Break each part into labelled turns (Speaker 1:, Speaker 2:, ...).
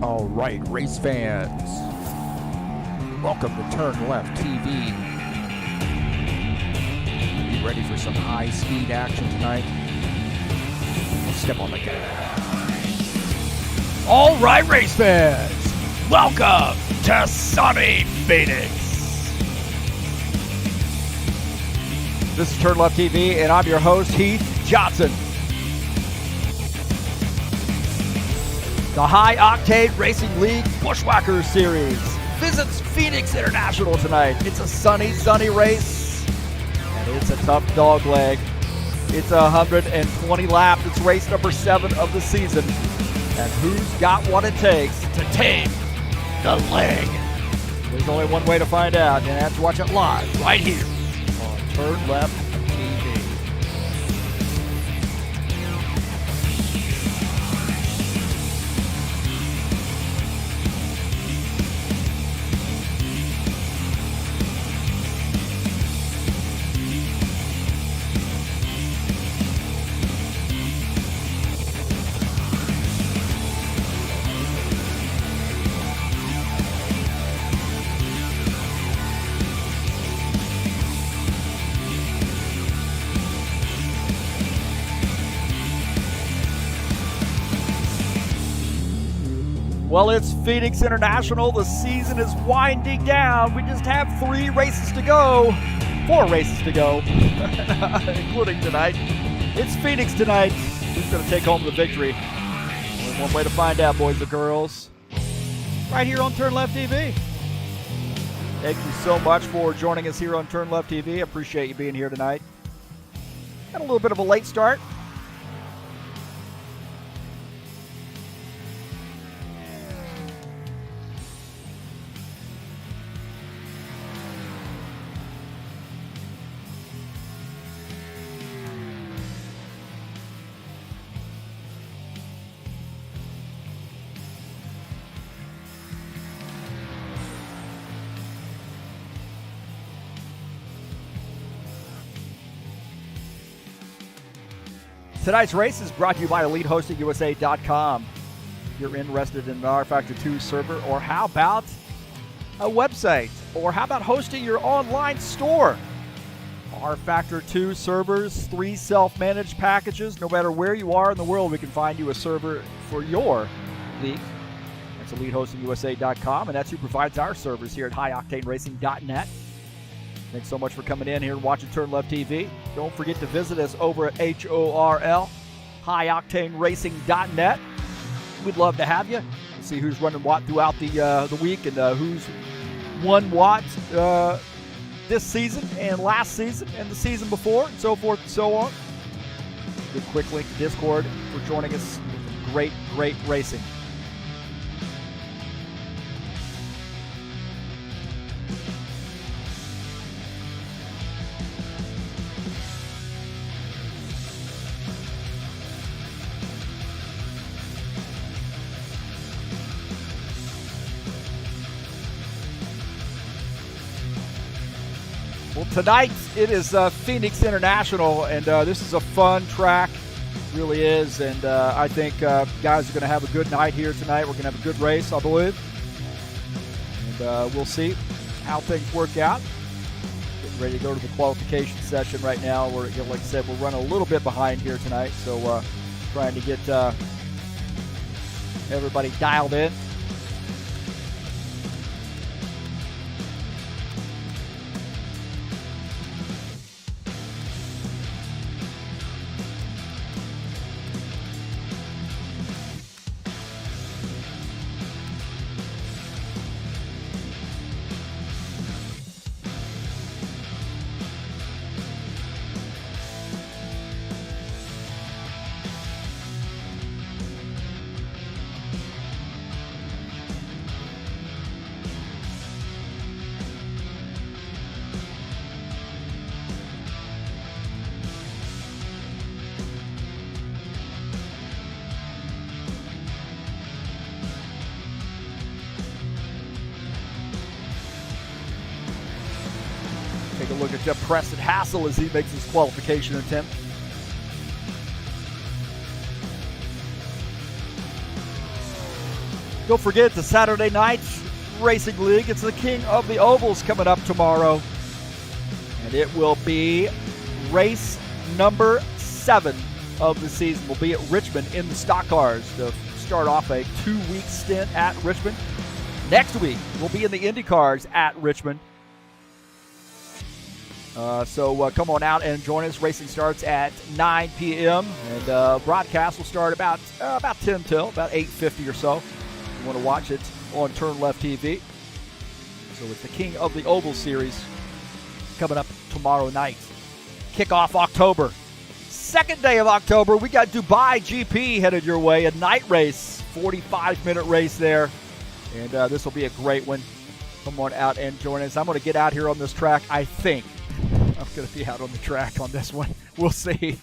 Speaker 1: All right, race fans, welcome to TurnLeftTV. You ready for some high-speed action tonight? Step on the gas. All right, race fans, welcome to sunny Phoenix. This is TurnLeftTV, and I'm your host, Heath Johnson. The High Octane Racing League Buschwackers Series visits Phoenix International tonight. It's a sunny race, and it's a tough dog leg. It's 120 laps. It's race number 7 of the season. And who's got what it takes to tame the leg? There's only one way to find out, and that's to watch it live right here on TurnLeftTV. Well, it's Phoenix International. The season is winding down. We just have 3 races to go. 4 races to go, including tonight. It's Phoenix tonight. Who's going to take home the victory? Only one way to find out, boys and girls. Right here on TurnLeftTV. Thank you so much for joining us here on TurnLeftTV. I appreciate you being here tonight. Had a little bit of a late start. Tonight's race is brought to you by EliteHostingUSA.com. If you're interested in an rFactor 2 server, or how about a website, or how about hosting your online store? rFactor 2 servers, 3 self-managed packages. No matter where you are in the world, we can find you a server for your league. That's EliteHostingUSA.com, and that's who provides our servers here at HighOctaneRacing.net. Thanks so much for coming in here and watching TurnLeftTV. Don't forget to visit us over at HORL, HighOctaneRacing.net. We'd love to have you. See who's running what throughout the week, and who's won what this season and last season and the season before, and so forth and so on. Good quick link to Discord for joining us. Great racing. Well, tonight it is Phoenix International, and this is a fun track, really is, and I think guys are going to have a good night here tonight. We're going to have a good race, I believe, and we'll see how things work out. Getting ready to go to the qualification session right now. We're, like I said, we're running a little bit behind here tonight, so trying to get everybody dialed in. Take a look at Preston Hassel as he makes his qualification attempt. Don't forget the Saturday Night Racing League. It's the King of the Ovals coming up tomorrow. And it will be race number 7 of the season. We'll be at Richmond in the stock cars to start off a 2-week stint at Richmond. Next week, we'll be in the Indy cars at Richmond. So come on out and join us. Racing starts at 9 p.m. and broadcast will start about 10 till, about 8:50 or so. If you want to watch it on TurnLeftTV. So it's the King of the Oval Series coming up tomorrow night. Kickoff October. Second day of October, we got Dubai GP headed your way. A night race, 45-minute race there. And this will be a great one. Come on out and join us. I'm going to get out here on this track, I think. I'm going to be out on the track on this one. We'll see.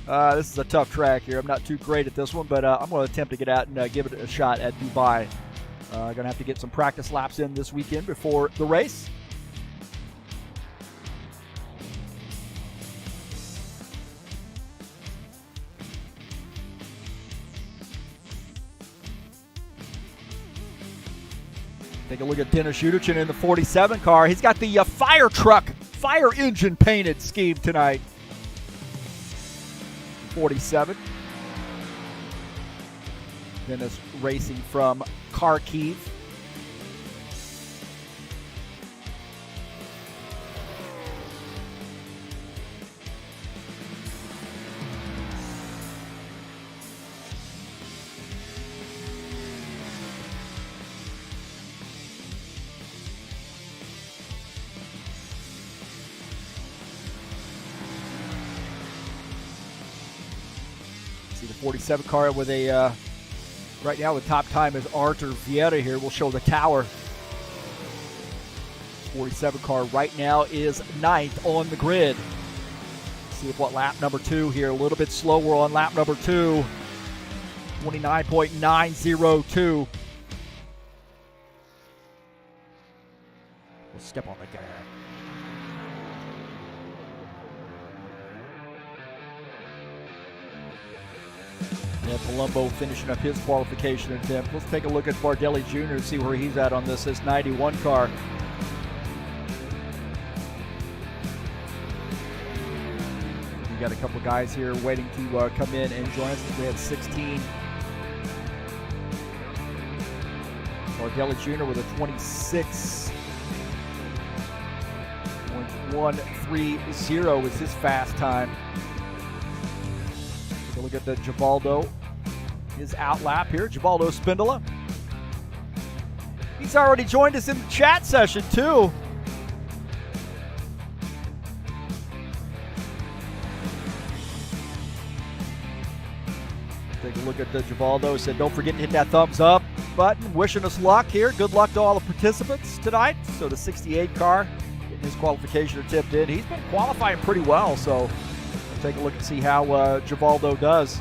Speaker 1: This is a tough track here. I'm not too great at this one, but I'm going to attempt to get out and give it a shot at Dubai. Going to have to get some practice laps in this weekend before the race. Take a look at Dennis Schuderchin in the 47 car. He's got the fire truck, fire engine painted scheme tonight. 47. Dennis racing from Kharkiv. The 47 car with a, right now the top time is Arthur Vieira here. We'll show the tower. 47 car right now is 9th on the grid. See if what lap number 2 here. A little bit slower on lap number 2. 29.902. We'll step on the gas. Yeah, Palumbo finishing up his qualification attempt. Let's take a look at Bardelli Jr. and see where he's at on this 91 car. We got a couple of guys here waiting to come in and join us. We had 16. Bardelli Jr. with a 26.130 is his fast time. Look at the Givaldo, his out lap here. Givaldo Spindola. He's already joined us in the chat session too. Take a look at the Givaldo. Said, don't forget to hit that thumbs up button. Wishing us luck here. Good luck to all the participants tonight. So the 68 car getting his qualification attempt in. He's been qualifying pretty well, so take a look and see how Givaldo does.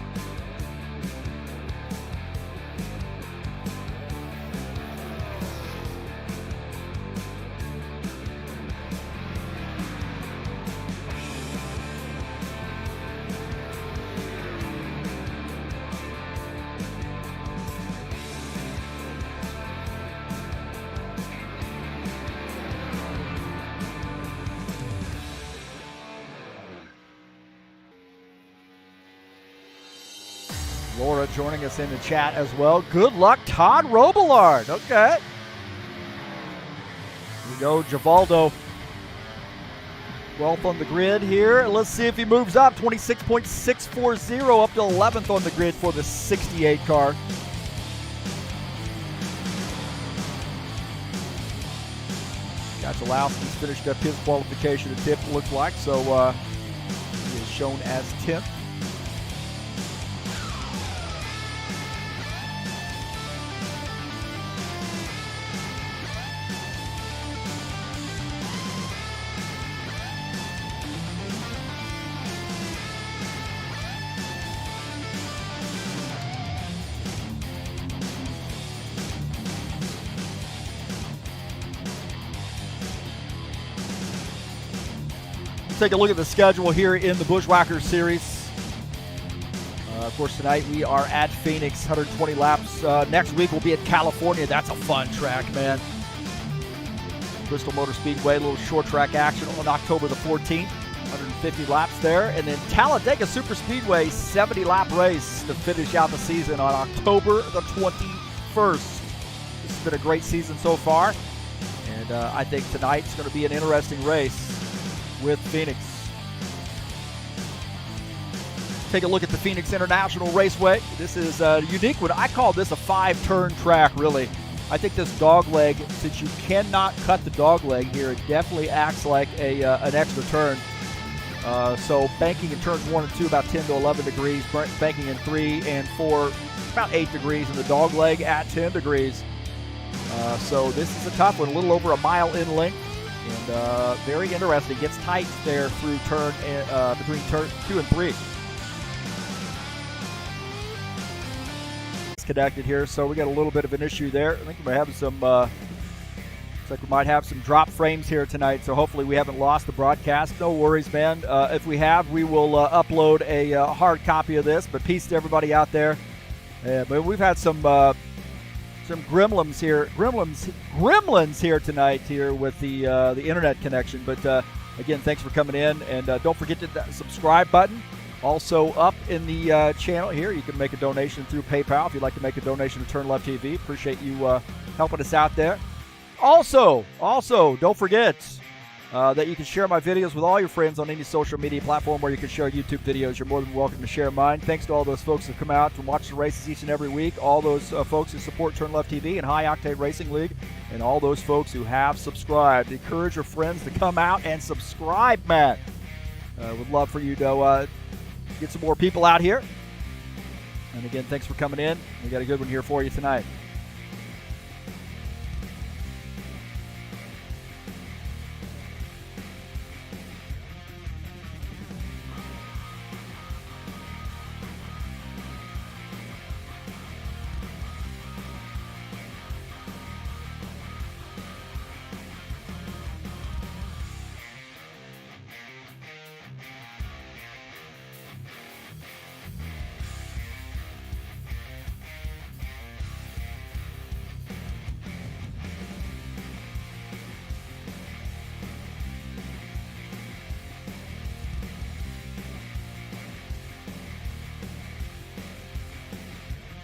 Speaker 1: Laura joining us in the chat as well. Good luck, Todd Robillard. Okay. Here we go, Givaldo. 12th on the grid here. Let's see if he moves up. 26.640 up to 11th on the grid for the 68 car. Gachalowski's finished up his qualification attempt, looks like. So he is shown as 10th. Take a look at the schedule here in the Buschwackers series. Of course, tonight we are at Phoenix, 120 laps Next week we'll be at California. That's a fun track, man. Bristol Motor Speedway, a little short track action on October the 14th. 150 laps there. And then Talladega Super Speedway, 70-lap race to finish out the season on October the 21st. This has been a great season so far. And I think tonight's going to be an interesting race with Phoenix. Take a look at the Phoenix International Raceway. This is a unique one. I call this a 5-turn track, really. I think this dog leg, since you cannot cut the dog leg here, it definitely acts like an extra turn. So banking in turns 1 and 2 about 10 to 11 degrees, banking in 3 and 4 about 8 degrees, and the dog leg at 10 degrees. So this is a tough one, a little over a mile in length, and very interesting. Gets tight there through between turn 2 and 3. Connected here, so we got a little bit of an issue there. I think we might have some looks like we might have some drop frames here tonight, so hopefully we haven't lost the broadcast. No worries, man. If we have, we will upload a hard copy of this, but peace to everybody out there. But we've had some gremlins here tonight here with the internet connection, but again, thanks for coming in, and don't forget to that subscribe button. Also up in the channel here, you can make a donation through PayPal if you'd like to make a donation to TurnLeftTV. Appreciate you helping us out there. Also, don't forget that you can share my videos with all your friends on any social media platform where you can share YouTube videos. You're more than welcome to share mine. Thanks to all those folks who come out and watch the races each and every week, all those folks who support TurnLeftTV and High Octane Racing League, and all those folks who have subscribed. Encourage your friends to come out and subscribe, man. Would love for you to get some more people out here. And again, thanks for coming in. We got a good one here for you tonight.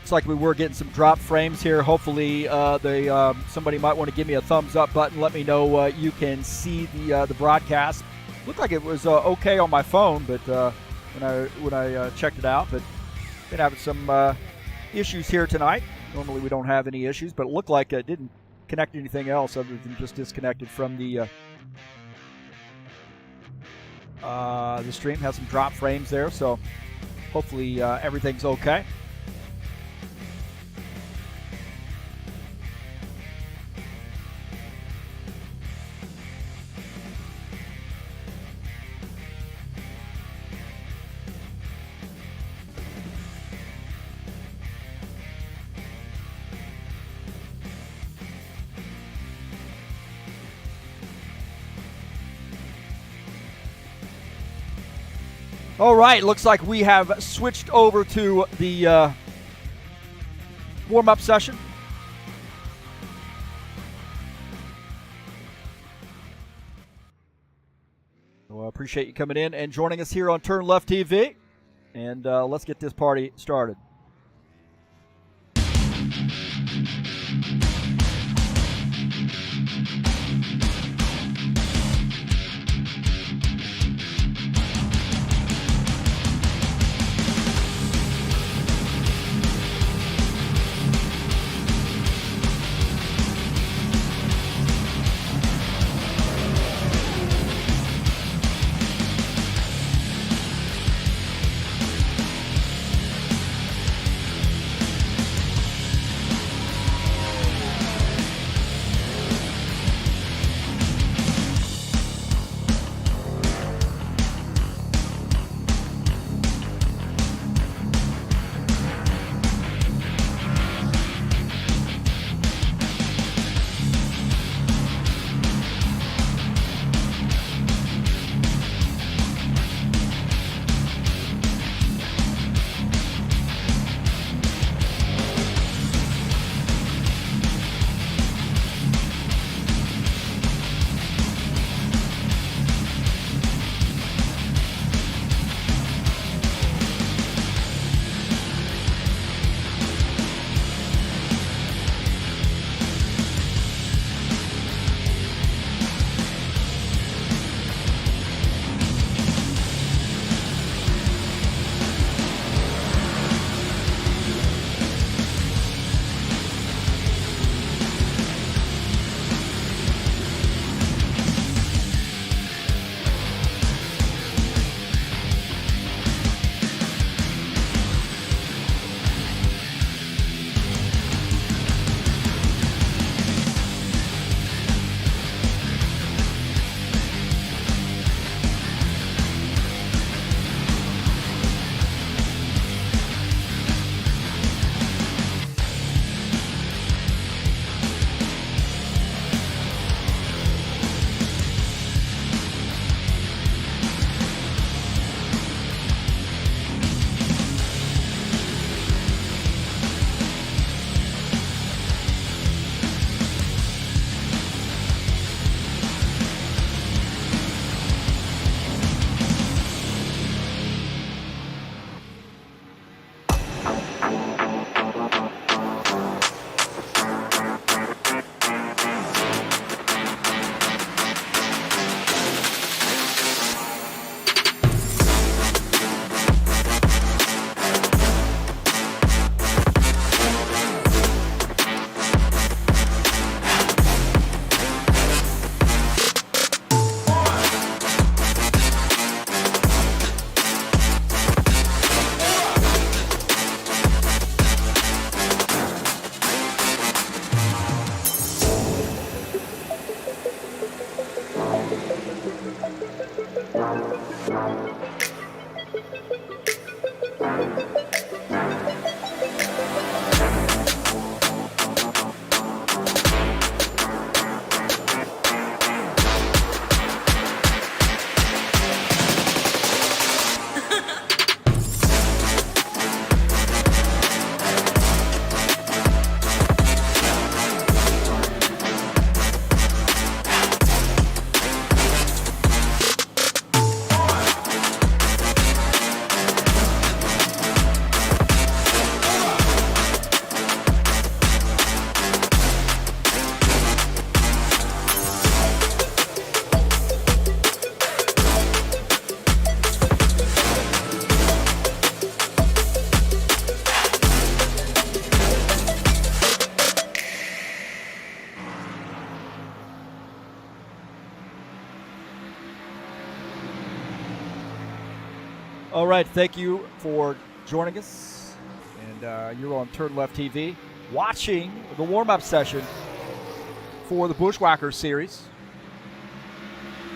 Speaker 1: Looks like we were getting some drop frames here. Hopefully, somebody might want to give me a thumbs up button. Let me know you can see the broadcast. Looked like it was okay on my phone, but when I checked it out, but been having some issues here tonight. Normally we don't have any issues, but it looked like it didn't connect anything else other than just disconnected from the stream. Has some drop frames there, so hopefully everything's okay. All right, looks like we have switched over to the warm-up session. Well, I appreciate you coming in and joining us here on TurnLeftTV. And let's get this party started. All right, thank you for joining us. And you're on TurnLeftTV watching the warm-up session for the Buschwackers series.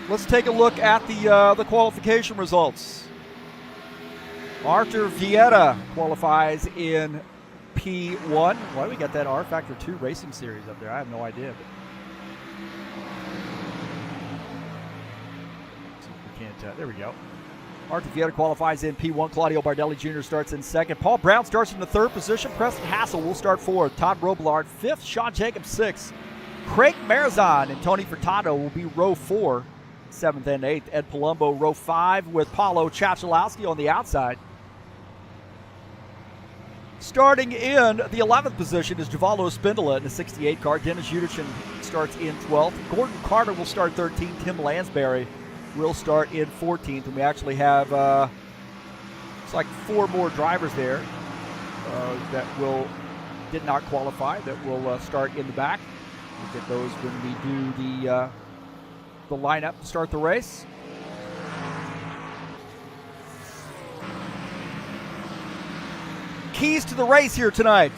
Speaker 1: Let's take a look at the qualification results. Arthur Vieta qualifies in P1. Why do we got that rFactor 2 racing series up there? I have no idea. We can't. There we go. Arthur Vieta qualifies in P1. Claudio Bardelli Jr. starts in second. Paul Brown starts in the third position. Preston Hassel will start fourth. Todd Robillard fifth. Sean Jacobs sixth. Craig Marizan and Tony Furtado will be row 4, 7th and 8th. Ed Palumbo row 5 with Paulo Chachalowski on the outside. Starting in the 11th position is Givallo Spindola in the 68 car. Dennis Udichin starts in 12th. Gordon Carter will start 13th. Tim Lansbury will start in 14th. And we actually have, it's like 4 more drivers there that did not qualify, that will start in the back. We'll get those when we do the lineup to start the race. Keys to the race here tonight.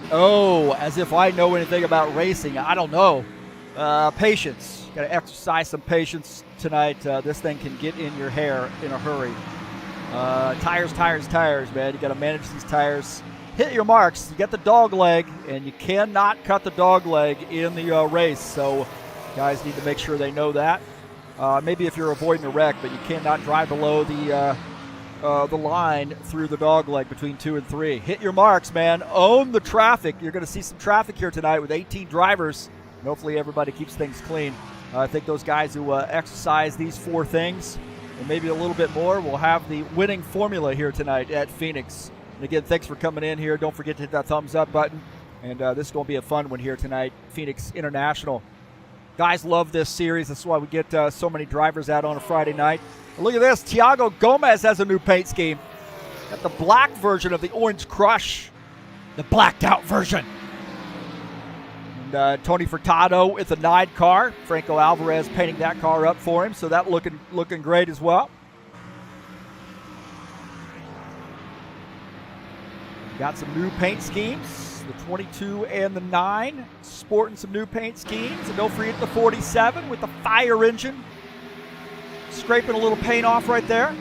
Speaker 1: Oh, as if I know anything about racing. I don't know. Patience. Got to exercise some patience tonight. This thing can get in your hair in a hurry. Tires, man. You got to manage these tires. Hit your marks. You get the dog leg, and you cannot cut the dog leg in the race. So guys need to make sure they know that. Maybe if you're avoiding a wreck, but you cannot drive below the line through the dog leg between 2 and 3. Hit your marks, man. Own the traffic. You're going to see some traffic here tonight with 18 drivers. And hopefully everybody keeps things clean. I think those guys who exercise these 4 things and maybe a little bit more will have the winning formula here tonight at Phoenix. And again, thanks for coming in here. Don't forget to hit that thumbs up button. And this is going to be a fun one here tonight, Phoenix International. Guys love this series. That's why we get so many drivers out on a Friday night. And look at this. Thiago Gomez has a new paint scheme. Got the black version of the Orange Crush. The blacked out version. And Tony Furtado with the 9 car. Franco Alvarez painting that car up for him. So that looking great as well. Got some new paint schemes. The 22 and the 9 sporting some new paint schemes. And don't forget the 47 with the fire engine. Scraping a little paint off right there.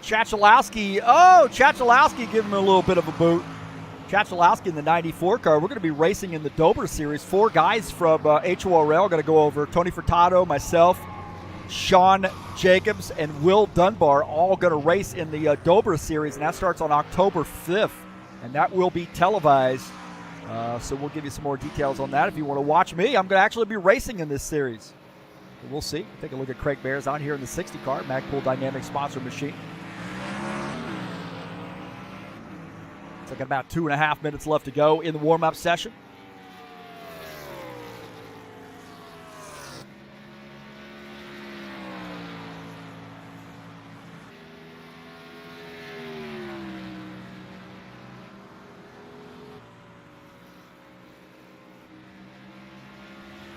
Speaker 1: Chachalowski. Oh, Chachalowski giving him a little bit of a boot. Chachalowski in the 94 car. We're going to be racing in the Dober Series. 4 guys from HORL going to go over. Tony Furtado, myself, Sean Jacobs, and Will Dunbar all going to race in the Dober Series, and that starts on October 5th, and that will be televised. So we'll give you some more details on that. If you want to watch me, I'm going to actually be racing in this series. But we'll see. Take a look at Craig Bears on here in the 60 car, Magpul Dynamics sponsor machine. It's like about 2.5 minutes left to go in the warm-up session.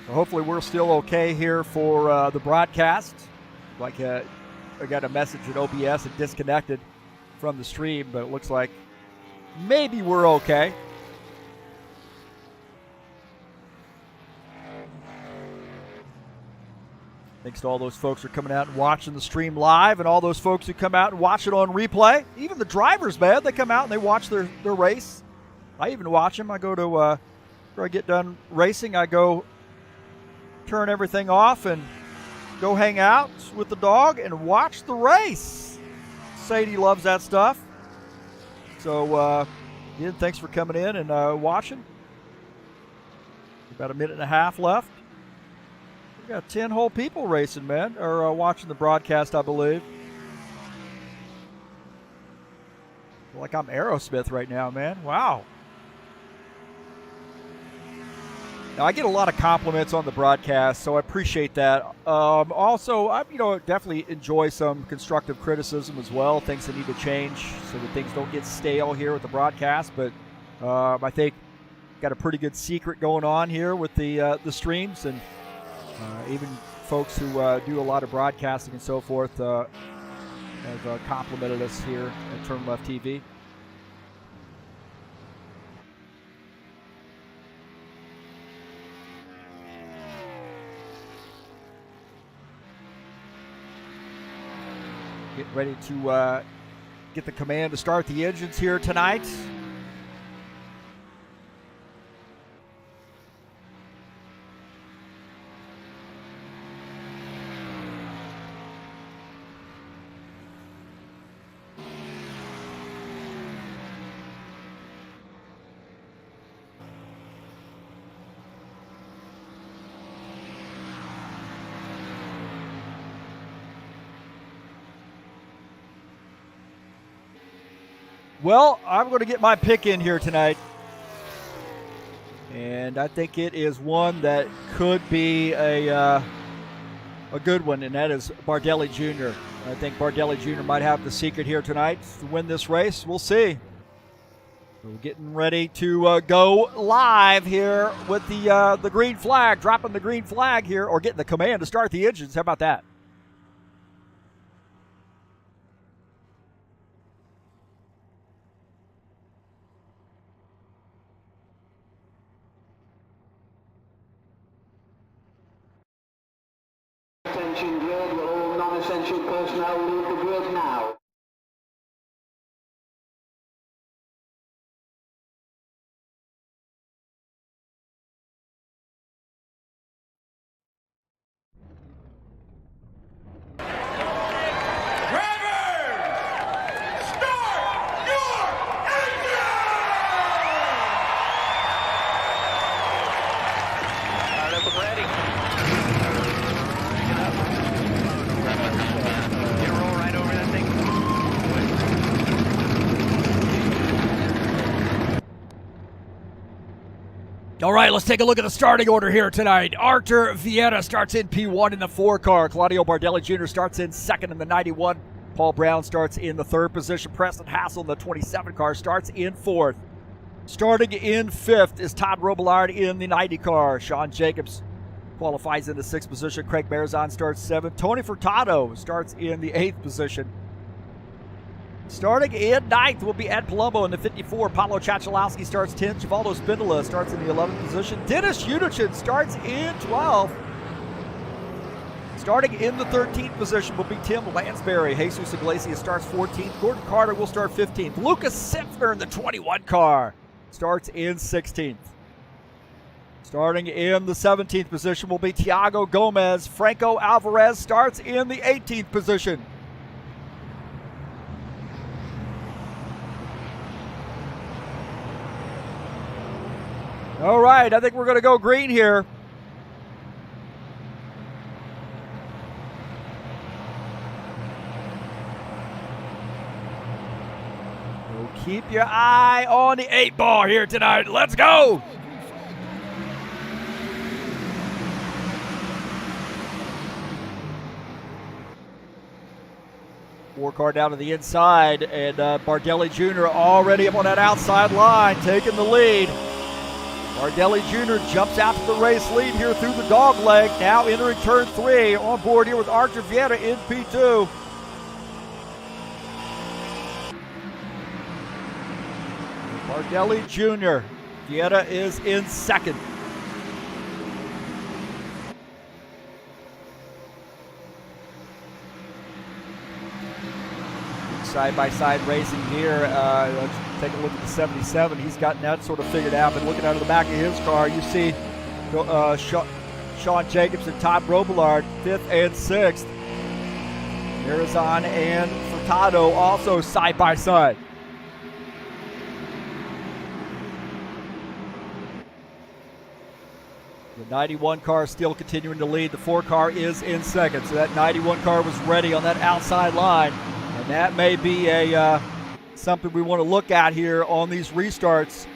Speaker 1: So hopefully we're still okay here for the broadcast. Like I got a message at OBS and disconnected from the stream, but it looks like maybe we're okay. Thanks to all those folks who are coming out and watching the stream live, and all those folks who come out and watch it on replay. Even the drivers, man, they come out and they watch their race. I even watch them. I go to, after I get done racing, I go turn everything off and go hang out with the dog and watch the race. Sadie loves that stuff. So, again, thanks for coming in and watching. About a minute and a half left. We got 10 whole people racing, man, or watching the broadcast, I believe. Feel like I'm Aerosmith right now, man. Wow. Now, I get a lot of compliments on the broadcast, so I appreciate that. Also, I definitely enjoy some constructive criticism as well, things that need to change so that things don't get stale here with the broadcast. But I think got a pretty good secret going on here with the streams, and even folks who do a lot of broadcasting and so forth have complimented us here at TurnLeftTV. Getting ready to get the command to start the engines here tonight. Well, I'm going to get my pick in here tonight, and I think it is one that could be a good one, and that is Bardelli Jr. I think Bardelli Jr. might have the secret here tonight to win this race. We'll see. We're getting ready to go live here with the green flag, dropping the green flag here, or getting the command to start the engines. How about that?
Speaker 2: Attention grid, will all non-essential personnel leave the grid now.
Speaker 1: All right, let's take a look at the starting order here tonight. Artur Vieira starts in P1 in the 4 car. Claudio Bardelli Jr. starts in 2nd in the 91. Paul Brown starts in the 3rd position. Preston Hassel in the 27 car starts in 4th. Starting in 5th is Todd Robillard in the 90 car. Sean Jacobs qualifies in the 6th position. Craig Marizon starts 7th. Tony Furtado starts in the 8th position. Starting in 9th will be Ed Palumbo in the 54. Paulo Chachalowski starts 10th. Givaldo Spindola starts in the 11th position. Dennis Unichin starts in 12th. Starting in the 13th position will be Tim Lansbury. Jesus Iglesias starts 14th. Gordon Carter will start 15th. Lucas Simpner in the 21 car starts in 16th. Starting in the 17th position will be Thiago Gomez. Franco Alvarez starts in the 18th position. All right, I think we're going to go green here. So keep your eye on the 8 ball here tonight. Let's go. Four car down to the inside, and Bardelli Jr. already up on that outside line, taking the lead. Bardelli Jr. jumps out to the race lead here through the dog leg. Now entering turn 3. On board here with Artur Vieira in P2. Bardelli Jr. Vieira is in 2nd. Side-by-side racing here. Let's take a look at the 77. He's gotten that sort of figured out, but looking out of the back of his car, you see Sean Jacobs and Todd Robillard, 5th and 6th. Marizon and Furtado also side-by-side. The 91 car still continuing to lead. The 4 car is in second. So that 91 car was ready on that outside line. And that may be a something we want to look at here on these restarts.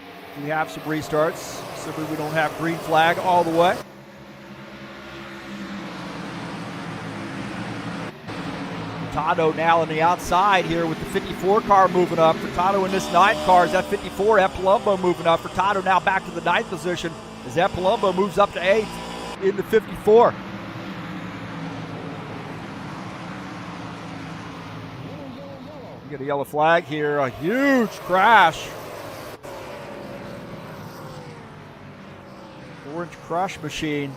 Speaker 1: We have some restarts. Simply we don't have green flag all the way. Furtado now on the outside here with the 54 car moving up. Furtado in this 9 car is that 54. That Palumbo moving up. Furtado now back to the 9th position as that Palumbo moves up to 8th in the 54. You get a yellow flag here. A huge crash. Orange crush machine.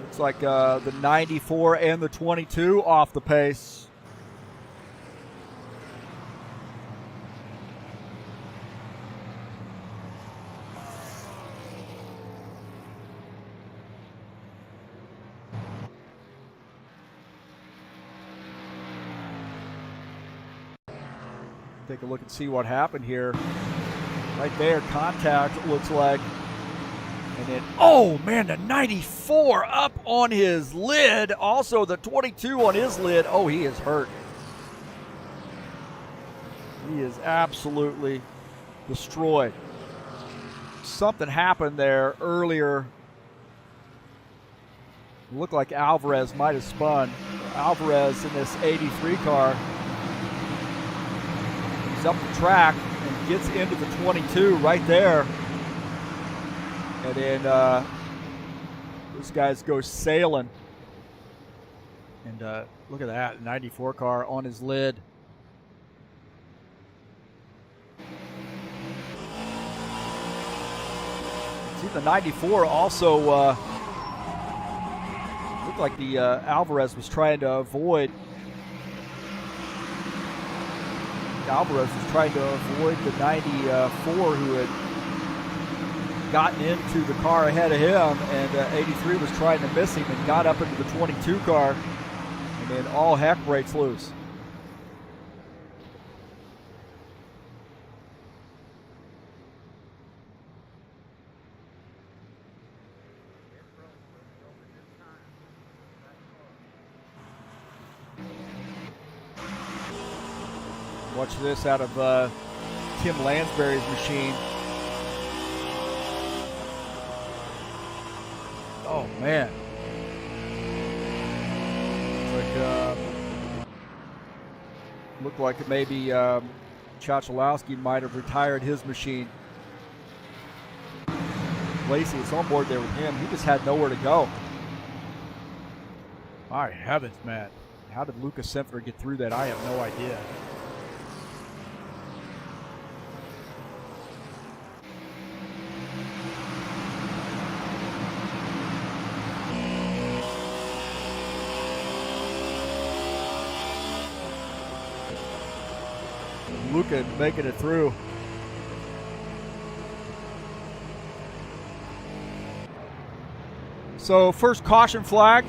Speaker 1: Looks like the 94 and the 22 off the pace. Take a look and see what happened here. Right there, contact, it looks like. And then, oh man, the 94 up on his lid. Also the 22 on his lid. Oh, he is hurt. He is absolutely destroyed. Something happened there earlier. It looked like Alvarez might have spun. Alvarez in this 83 car. He's up the track and gets into the 22 right there. And then those guys go sailing. And look at that, 94 car on his lid. See, the 94 also looked like the Alvarez was trying to avoid. Alvarez was trying to avoid the 94 who had gotten into the car ahead of him, and 83 was trying to miss him and got up into the 22 car, and then all heck breaks loose. Watch this out of Tim Lansbury's machine. Oh man. Looked like it maybe Chachalowski might have retired his machine. Lacey is on board there with him. He just had nowhere to go. My heavens, man. How did Lucas Senfner get through that? I have no idea. Luca making it through. So first caution flag.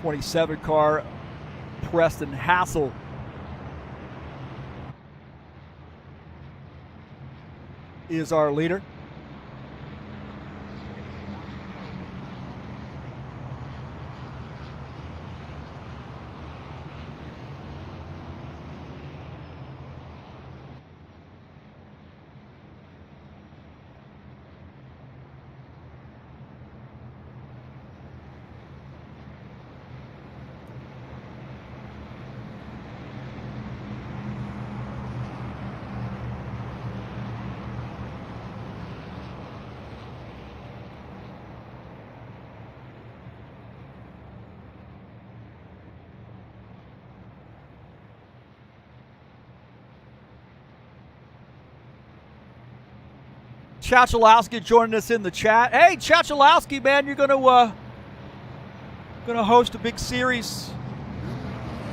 Speaker 1: 27 car, Preston Hassel. Is our leader. Chachalowski joining us in the chat. Hey, Chachalowski, man, you're gonna host a big series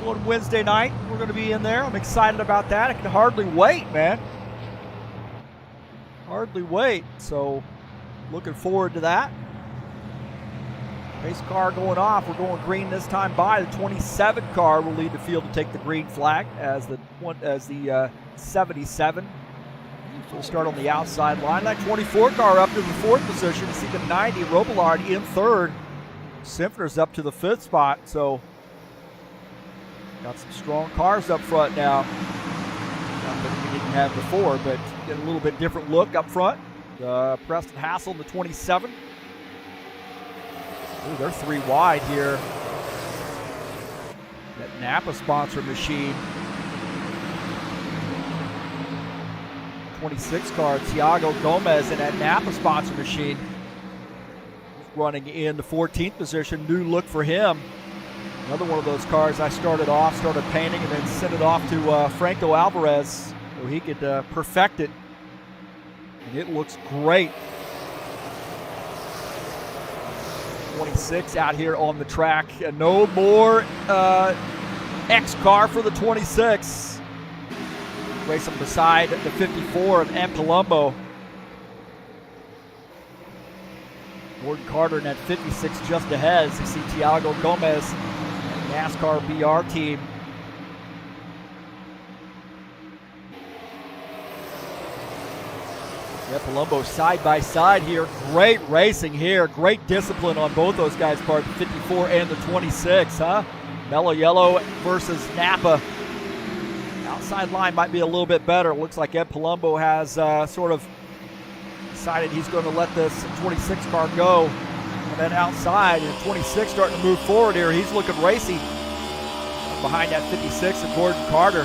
Speaker 1: on Wednesday night. We're gonna be in there. I'm excited about that. I can hardly wait, man. Hardly wait. So, looking forward to that. Race car going off. We're going green this time by. The 27 car will lead the field to take the green flag as the 77. We'll start on the outside line. That 24 car up to the 4th position. You see the 90, Robillard in 3rd. Simpner's up to the 5th spot. So, got some strong cars up front now. Not that we didn't have before, but get a little bit different look up front. Preston Hassel in the 27. Ooh, they're 3 wide here. That Napa sponsor machine. 26 car, Thiago Gomez in that Napa sponsor machine. Running in the 14th position, new look for him. Another one of those cars I started painting, and then sent it off to Franco Alvarez so he could perfect it. And it looks great. 26 out here on the track. And no more X car for the 26. Racing beside the 54 of M. Palumbo. Gordon Carter in that 56 just ahead. As you see Thiago Gomez, NASCAR BR team. Yeah, Palumbo side by side here. Great racing here. Great discipline on both those guys' part, the 54 and the 26, huh? Mellow Yellow versus Napa. Outside line might be a little bit better. It looks like Ed Palumbo has sort of decided he's going to let this 26 car go. And then outside, and 26 starting to move forward here. He's looking racy. Behind that 56 of Gordon Carter.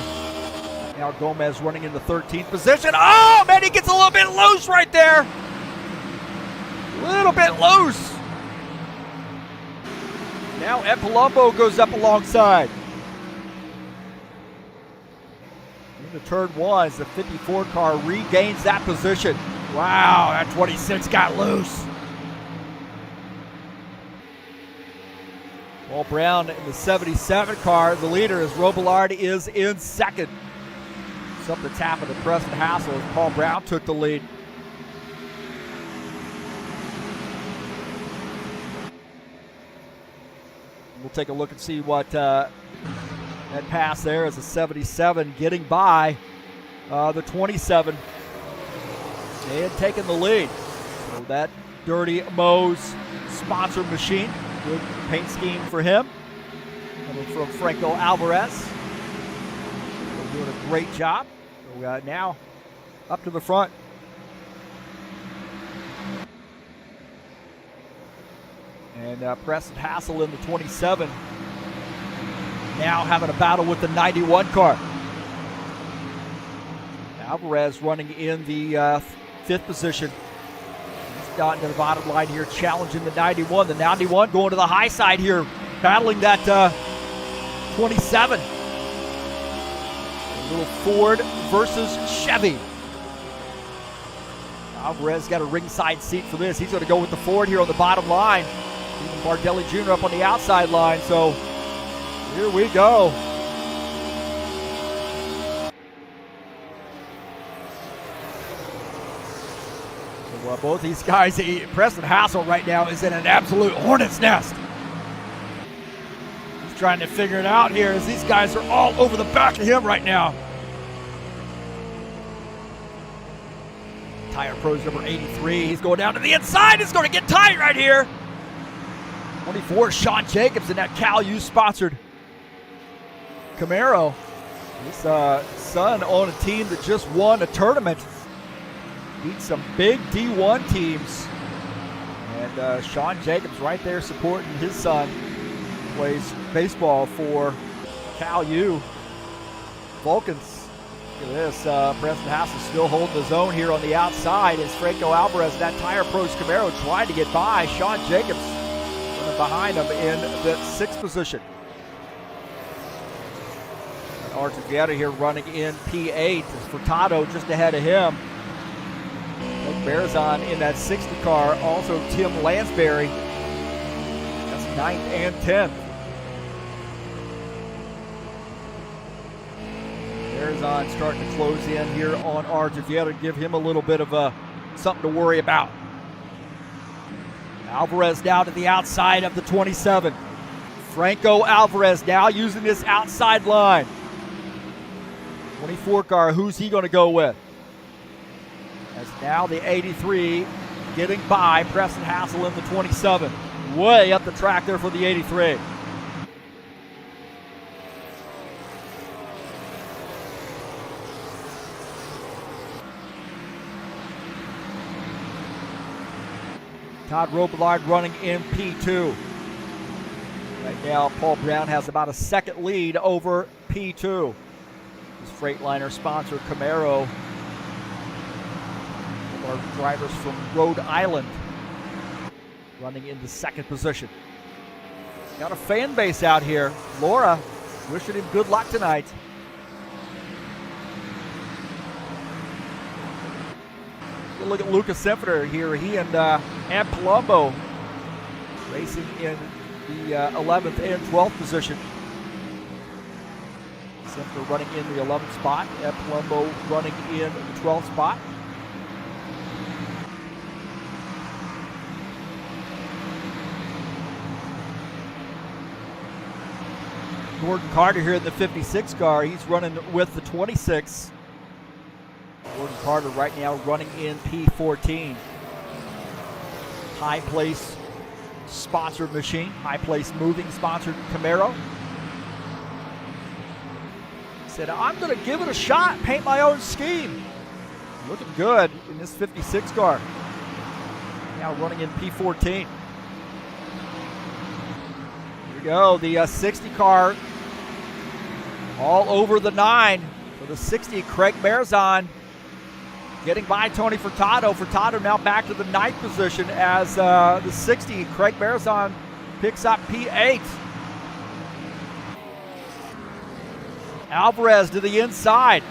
Speaker 1: Now Gomez running in the 13th position. Oh, man, he gets a little bit loose right there. A little bit loose. Now Ed Palumbo goes up alongside. Into turn 1 as the 54 car regains that position. Wow, that 26 got loose. Paul Brown in the 77 car, the leader, as Robillard is in 2nd. Something's happened to Preston Hassel as Paul Brown took the lead. We'll take a look and see what that pass there is. A 77 getting by the 27 and taking the lead. So that Dirty Mo's sponsor machine, good paint scheme for him. Coming from Franco Alvarez. They're doing a great job. So now up to the front. And Preston Hassel in the 27. Now having a battle with the 91 car. Alvarez running in the 5th position. He's gotten to the bottom line here, challenging the 91. The 91 going to the high side here, battling that 27. A little Ford versus Chevy. Alvarez got a ringside seat for this. He's going to go with the Ford here on the bottom line. Even Bardelli Jr. up on the outside line. So here we go. Well, both these guys, Preston Hassel right now is in an absolute hornet's nest. trying to figure it out here as these guys are all over the back of him right now. Tire Pros number 83. He's going down to the inside. He's going to get tight right here. 24, Sean Jacobs in that Cal U sponsored Camaro. His son on a team that just won a tournament. Beat some big D1 teams. And Sean Jacobs right there supporting his son. Plays baseball for Cal U. Vulcans. Look at this. Preston Haas is still holding his own here on the outside as Franco Alvarez, that Tire Pros Camaro, trying to get by. Sean Jacobs running behind him in the 6th position. Artivieta here running in P8. Furtado just ahead of him. Bearzon in that 60 car. Also Tim Lansbury. That's 9th and 10th. Bearzon starting to close in here on Artivieta, give him a little bit of something to worry about. Alvarez down to the outside of the 27. Franco Alvarez now using this outside line. 24 car, who's he going to go with? As now the 83 getting by Preston Hassel in the 27. Way up the track there for the 83. Todd Robillard running in P2. Right now, Paul Brown has about a second lead over P2. His Freightliner sponsor Camaro. Our drivers from Rhode Island running in the 2nd position. Got a fan base out here. Laura wishing him good luck tonight. Look at Lucas Sempter here. He and Palumbo racing in the 11th and 12th position. Sempter running in the 11th spot. Palumbo running in the 12th spot. Gordon Carter here in the 56 car. He's running with the 26. Gordon Carter right now running in P14. High Place sponsored machine. High Place Moving sponsored Camaro. Said, I'm going to give it a shot, paint my own scheme. Looking good in this 56 car. Now running in P14. Here we go, the 60 car all over the 9 for the 60. Craig Bearzon getting by Tony Furtado. Furtado now back to the 9th position as the 60. Craig Bearzon picks up P8. Alvarez to the inside.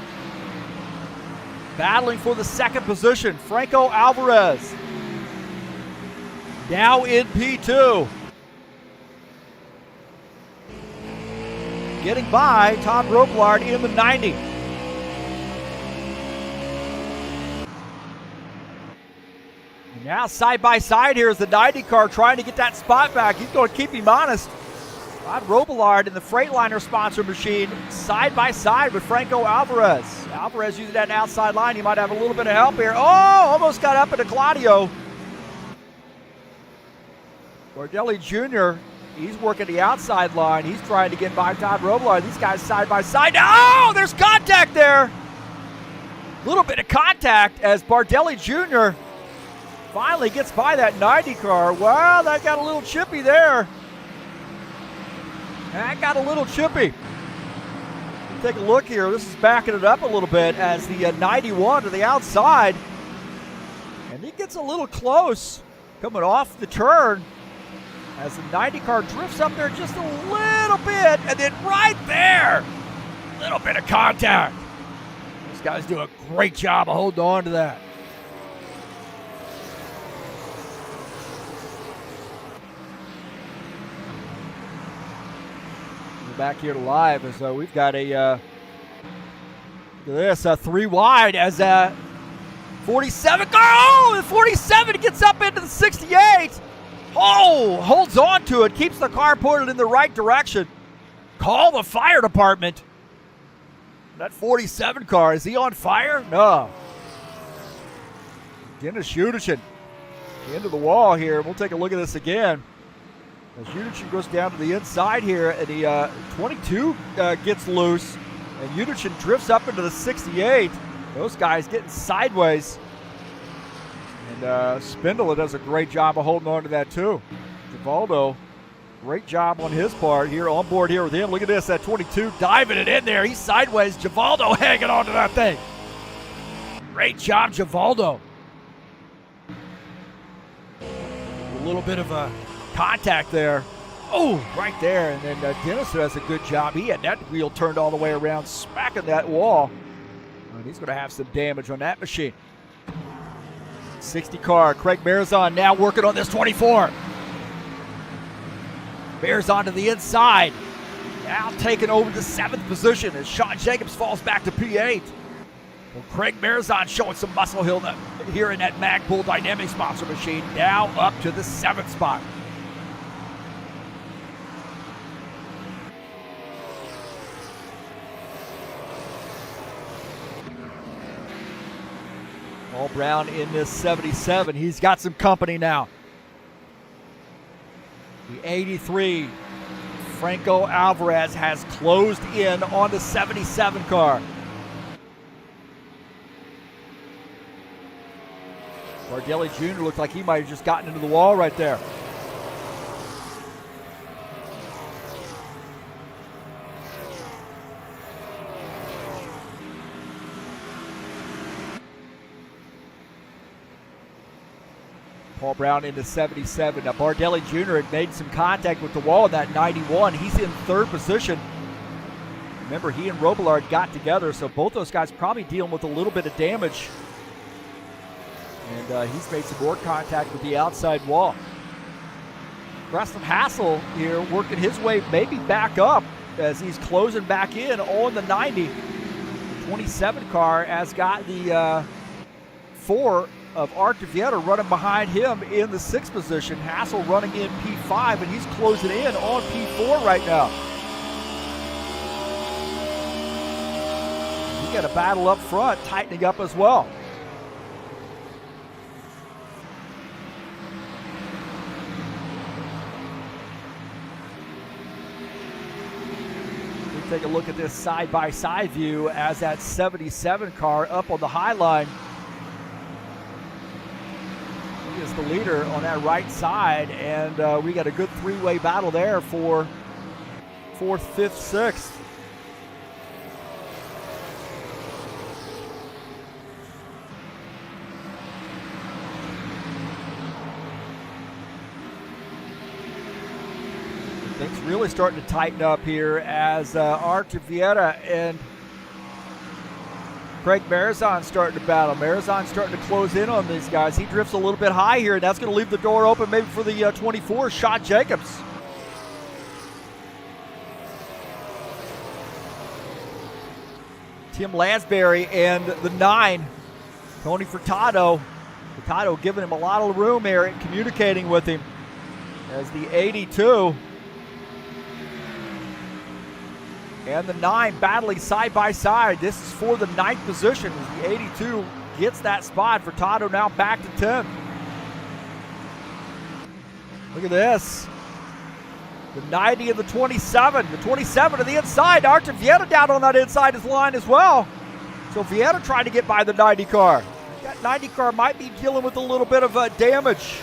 Speaker 1: Battling for the 2nd position. Franco Alvarez now in P2. Getting by Todd Robillard in the 90. And now side by side here is the 90 car trying to get that spot back. He's going to keep him honest. Todd Robillard in the Freightliner sponsor machine side by side with Franco Alvarez. Alvarez using that outside line. He might have a little bit of help here. Oh, almost got up into Claudio. Bardelli Jr., he's working the outside line. He's trying to get by Todd Robillard. These guys side by side. Oh, there's contact there. A little bit of contact as Bardelli Jr. finally gets by that 90 car. Wow, that got a little chippy there. That got a little chippy. Take a look here. This is backing it up a little bit as the 91 to the outside. And he gets a little close coming off the turn as the 90 car drifts up there just a little bit, and then right there, a little bit of contact. These guys do a great job of holding on to that. We're back here to live as we've got a, look at this, 3 wide as 47, oh, the 47 gets up into the 68. Oh, holds on to it, keeps the car pointed in the right direction. Call the fire department. That 47 car, is he on fire? No. Dennis Yudichin into the wall here. We'll take a look at this again. As Yudichin goes down to the inside here, and the 22 gets loose, and Yudichin drifts up into the 68. Those guys getting sideways. And Spindler does a great job of holding on to that too. Givaldo, great job on his part here on board here with him. Look at this, that 22 diving it in there. He's sideways. Givaldo hanging on to that thing. Great job, Givaldo. A little bit of a contact there. Oh, right there. And then Dennis does a good job. He had that wheel turned all the way around, smacking that wall. And he's going to have some damage on that machine. 60 car, Craig Marizon now working on this 24. Marizon to the inside. Now taking over the 7th position as Sean Jacobs falls back to P8. Well, Craig Marizon showing some muscle here in that Magpul Dynamics sponsor machine. Now up to the 7th spot. Paul Brown in this 77. He's got some company now. The 83, Franco Alvarez, has closed in on the 77 car. Bardelli Jr. looked like he might have just gotten into the wall right there. Paul Brown into 77. Now Bardelli Jr. had made some contact with the wall in that 91. He's in 3rd position. Remember, he and Robillard got together, so both those guys probably dealing with a little bit of damage. And he's made some more contact with the outside wall. Preston Hassel here working his way maybe back up as he's closing back in on the 90. The 27 car has got the 4 of Art DeVieta running behind him in the 6th position. Hassel running in P5, and he's closing in on P4 right now. He got a battle up front, tightening up as well. We take a look at this side-by-side view as that 77 car up on the high line is the leader on that right side, and we got a good 3-way battle there for 4th, 5th, 6th. Things really starting to tighten up here as Art DeVieta and Craig Marizon starting to battle. Marizon starting to close in on these guys. He drifts a little bit high here, and that's going to leave the door open maybe for the 24, Sean Jacobs. Tim Lansbury and the 9, Tony Furtado. Furtado giving him a lot of room here and communicating with him as the 82 and the 9 battling side by side. This is for the 9th position as the 82 gets that spot. Furtado now back to 10. Look at this. The 90 and the 27. The 27 to the inside. Art DeVieta down on that inside line as well. So Vieta trying to get by the 90 car. That 90 car might be dealing with a little bit of damage.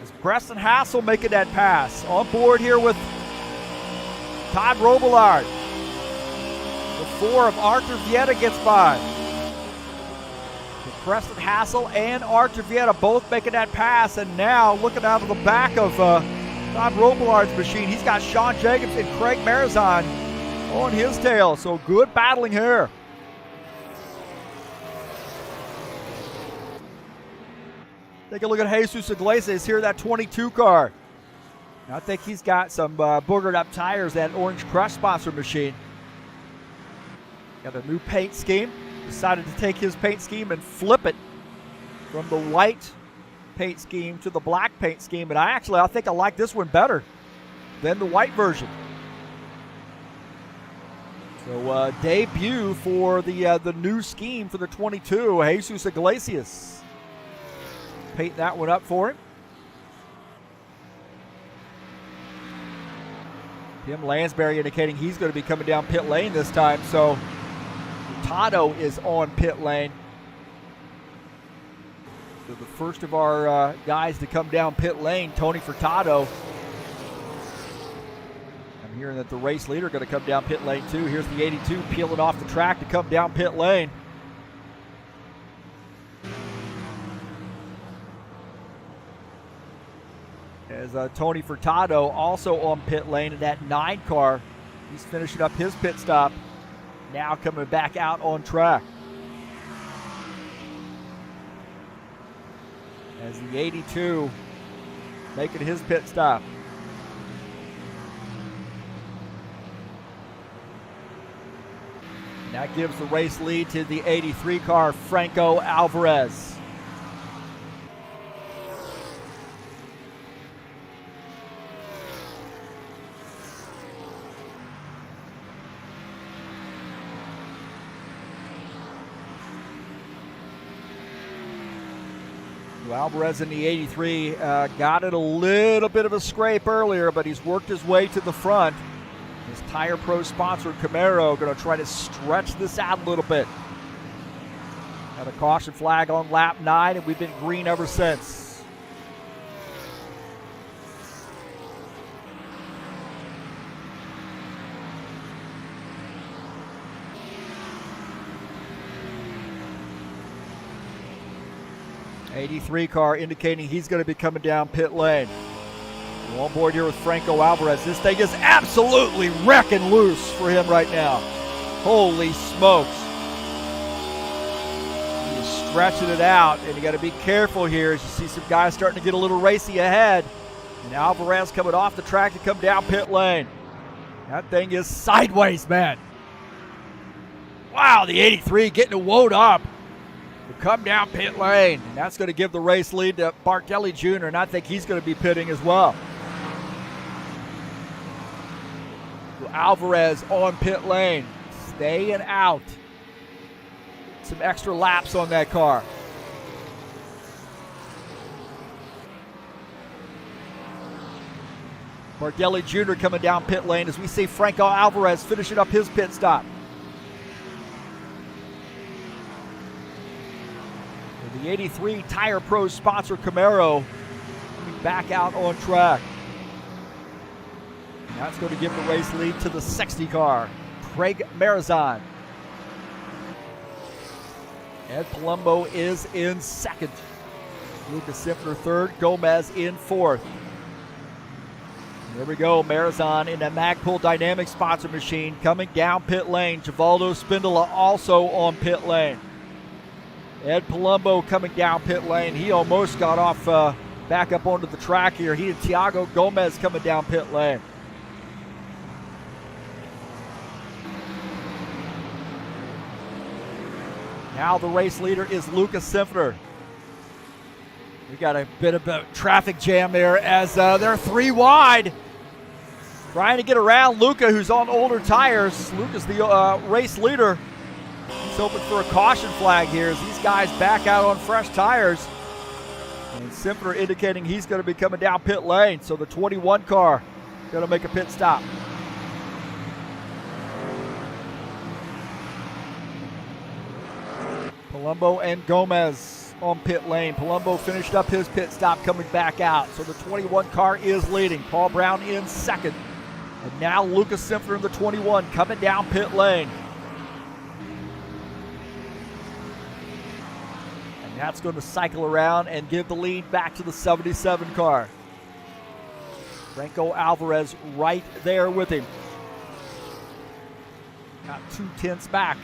Speaker 1: As Preston Hassel making that pass. On board here with Todd Robillard. The 4 of Art DeVieta gets by. Preston Hassel and Art DeVieta both making that pass, and now looking out of the back of Todd Robillard's machine, he's got Sean Jacobs and Craig Marizon on his tail. So good battling here. Take a look at Jesus Iglesias here, that 22 car. Now, I think he's got some boogered up tires, that Orange Crush sponsor machine. Got a new paint scheme. Decided to take his paint scheme and flip it from the white paint scheme to the black paint scheme. And I think I like this one better. than the white version. So debut for the new scheme for the 22, Jesus Iglesias. Painting that one up for him. Tim Lansbury indicating he's going to be coming down pit lane this time. So Furtado is on pit lane. So the first of our guys to come down pit lane, Tony Furtado. I'm hearing that the race leader going to come down pit lane too. Here's the 82 peeling off the track to come down pit lane. As Tony Furtado also on pit lane in that 9 car. He's finishing up his pit stop. Now coming back out on track. As the 82 making his pit stop. And that gives the race lead to the 83 car, Franco Alvarez. Alvarez in the 83 got it a little bit of a scrape earlier, but he's worked his way to the front. His Tire Pro sponsor Camaro going to try to stretch this out a little bit. Had a caution flag on lap 9, and we've been green ever since. '83 car indicating he's going to be coming down pit lane. We're on board here with Franco Alvarez. This thing is absolutely wrecking loose for him right now. Holy smokes. He's stretching it out, and you got to be careful here as you see some guys starting to get a little racy ahead. And Alvarez coming off the track to come down pit lane. That thing is sideways, man. Wow, the 83 getting woed up to come down pit lane. And that's going to give the race lead to Bartelli Jr., and I think he's going to be pitting as well. So Alvarez on pit lane, staying out. Some extra laps on that car. Bartelli Jr. coming down pit lane as we see Franco Alvarez finishing up his pit stop. The 83 Tire Pro sponsor Camaro coming back out on track. And that's going to give the race lead to the 60 car, Craig Marizan. Ed Palumbo is in second. Lucas Simpner third, Gomez in fourth. There we go, Marizan in the Magpul Dynamic sponsor machine coming down pit lane. Givaldo Spindola also on pit lane. Ed Palumbo coming down pit lane. He almost got off back up onto the track here. He and Tiago Gomez coming down pit lane. Now the race leader is Lucas Simpner. We got a bit of a traffic jam there as they're 3 wide. Trying to get around Luca, who's on older tires. Luca's the race leader. He's hoping for a caution flag here as these guys back out on fresh tires. And Simpler indicating he's going to be coming down pit lane. So the 21 car going to make a pit stop. Palumbo and Gomez on pit lane. Palumbo finished up his pit stop coming back out. So the 21 car is leading. Paul Brown in second. And now Lucas Simpler in the 21 coming down pit lane. And that's going to cycle around and give the lead back to the 77 car. Franco Alvarez right there with him. Got 2 tenths back.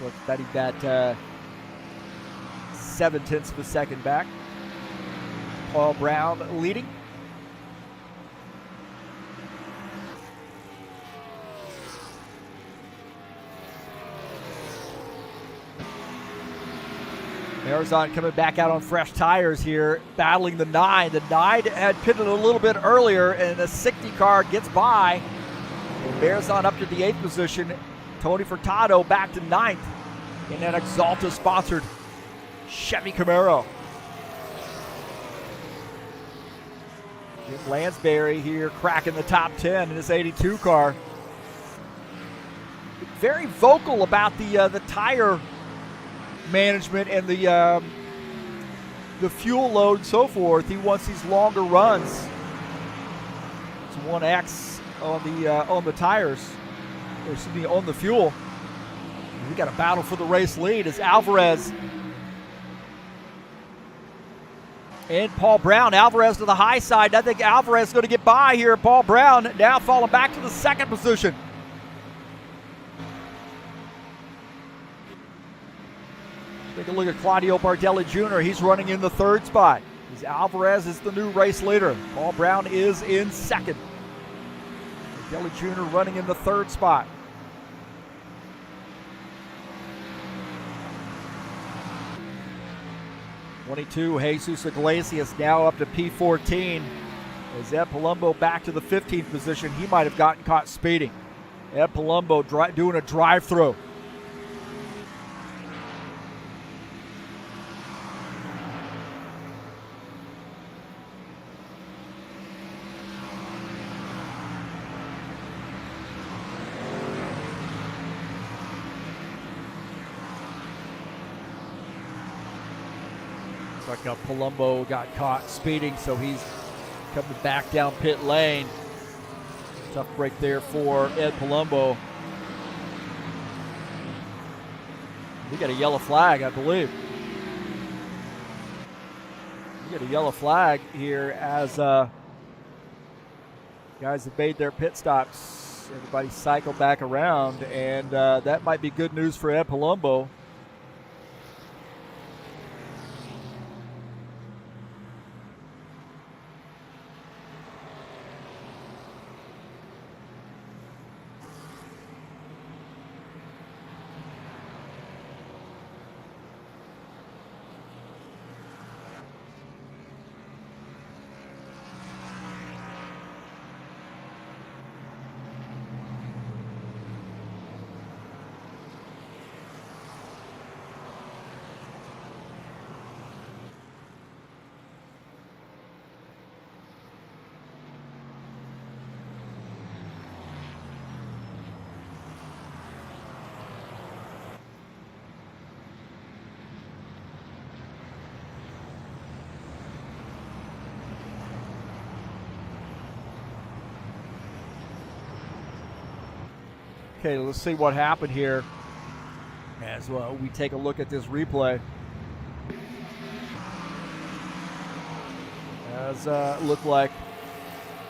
Speaker 1: Looks that he got 7 tenths of a second back. Paul Brown leading. Marizon coming back out on fresh tires here, battling the 9. The 9 had pitted a little bit earlier, and the 60 car gets by. And Marizon up to the 8th position. Tony Furtado back to 9th in an Axalta-sponsored Chevy Camaro. Jim Lansbury here cracking the top 10 in his 82 car. Very vocal about the tire management and the fuel load and so forth. He wants these longer runs. It's 1X on the tires, or excuse me, on the fuel. We got a battle for the race lead as Alvarez and Paul Brown. Alvarez to the high side. I think Alvarez is going to get by here. Paul Brown now falling back to the 2nd position. Take a look at Claudio Bardelli Jr. He's running in the 3rd spot. Alvarez is the new race leader. Paul Brown is in 2nd. Bardelli Jr. running in the 3rd spot. '22, Jesus Iglesias now up to P14. As Ed Palumbo back to the 15th position. He might have gotten caught speeding. Ed Palumbo doing a drive-through. Like Palumbo got caught speeding, so he's coming back down pit lane. Tough break there for Ed Palumbo. We got a yellow flag, I believe. We got a yellow flag here as guys have made their pit stops. Everybody cycled back around, and that might be good news for Ed Palumbo. Okay, let's see what happened here as well. We take a look at this replay. As it looked like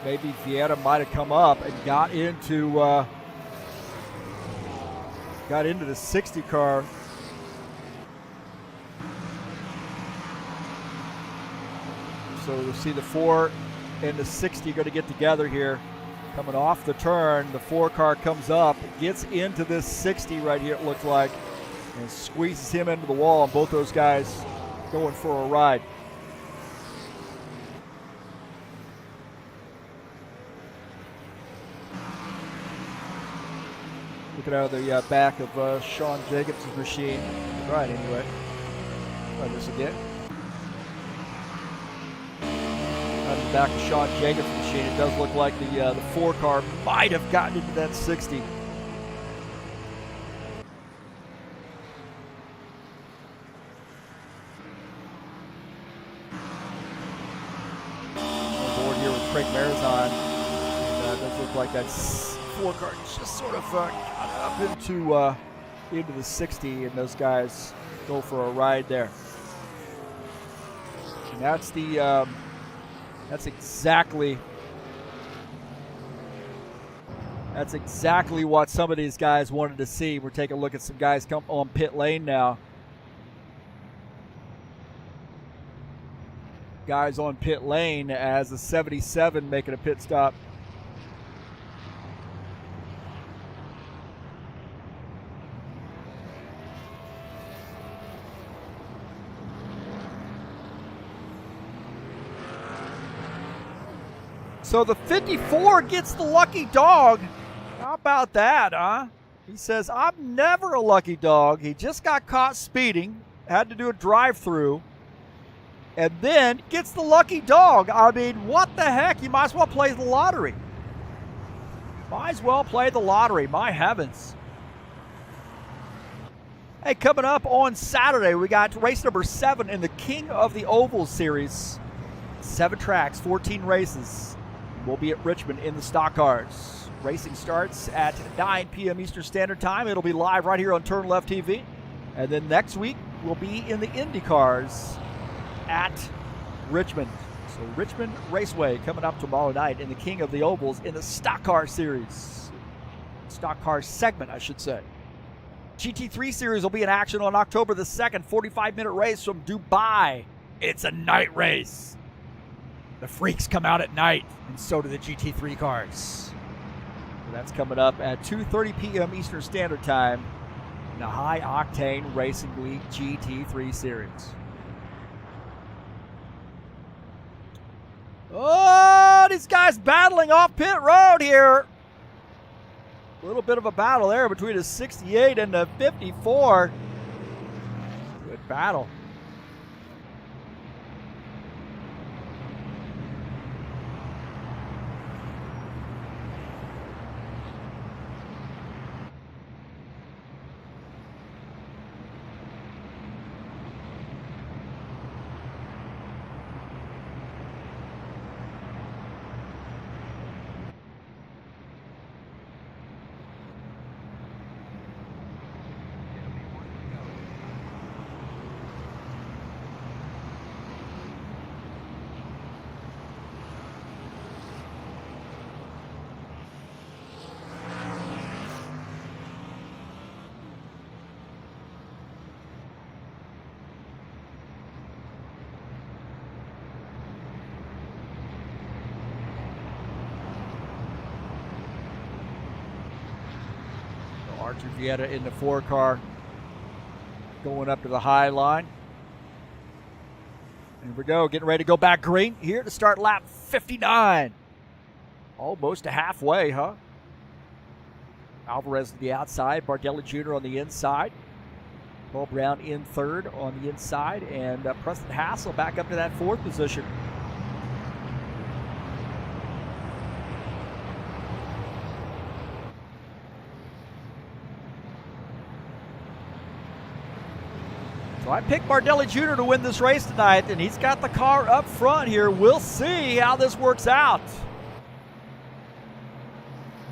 Speaker 1: maybe Vieira might have come up and got into the 60 car. So we'll see the 4 and the 60 going to get together here. Coming off the turn, the 4 car comes up, gets into this 60 right here, it looks like, and squeezes him into the wall, and both those guys going for a ride. Looking out of the back of Sean Jacobs' machine. Right, anyway. Try this again. Out of the back of Sean Jacobs' machine, it does look like the 4 car might have gotten into that 60. On board here with Craig Marizon. It does look like that 4 car just sort of got up into the 60, and those guys go for a ride there. And that's the that's exactly what some of these guys wanted to see. We're taking a look at some guys come on pit lane now. Guys on pit lane as the 77 making a pit stop. So the 54 gets the lucky dog. How about that, huh? He says, I'm never a lucky dog. He just got caught speeding, had to do a drive-through, and then gets the lucky dog. I mean, what the heck? You might as well play the lottery. Might as well play the lottery. My heavens. Hey, coming up on Saturday, we got race number 7 in the King of the Ovals series. 7 tracks, 14 races. We'll be at Richmond in the stock cars. Racing starts at 9 p.m. Eastern Standard Time. It'll be live right here on TurnLeftTV. And then next week, we'll be in the Indy cars at Richmond. So Richmond Raceway coming up tomorrow night in the King of the Ovals in the stock car series. Stock car segment, I should say. GT3 series will be in action on October the 2nd, 45-minute race from Dubai. It's a night race. The freaks come out at night, and so do the GT3 cars. So that's coming up at 2:30 p.m. Eastern Standard Time in the High Octane Racing League GT3 series. Oh, these guys battling off pit road here. A little bit of a battle there between the 68 and the 54. Good battle. Archer Vieta in the 4 car going up to the high line. Here we go, getting ready to go back green here to start lap 59. Almost to halfway, huh? Alvarez to the outside, Bardelli Jr. on the inside. Paul Brown in 3rd on the inside, and Preston Hassel back up to that 4th position. So I picked Bardelli Jr. to win this race tonight, and he's got the car up front here. We'll see how this works out.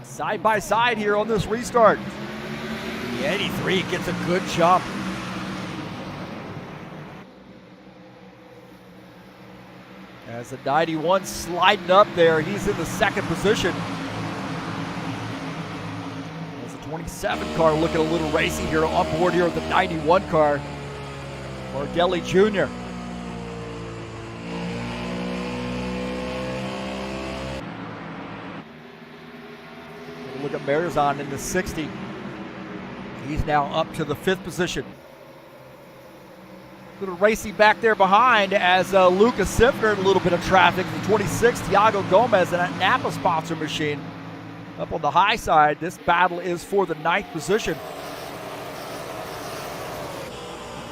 Speaker 1: Side by side here on this restart. The 83 gets a good jump. As the 91 sliding up there, he's in the 2nd position. As the 27 car looking a little racy here on board here with the 91 car. Bardelli Jr. Look at Marizon in the 60. He's now up to the 5th position. Little racy back there behind as Lucas Sifner in a little bit of traffic. The 26, Thiago Gomez in that Napa sponsor machine. Up on the high side, this battle is for the 9th position.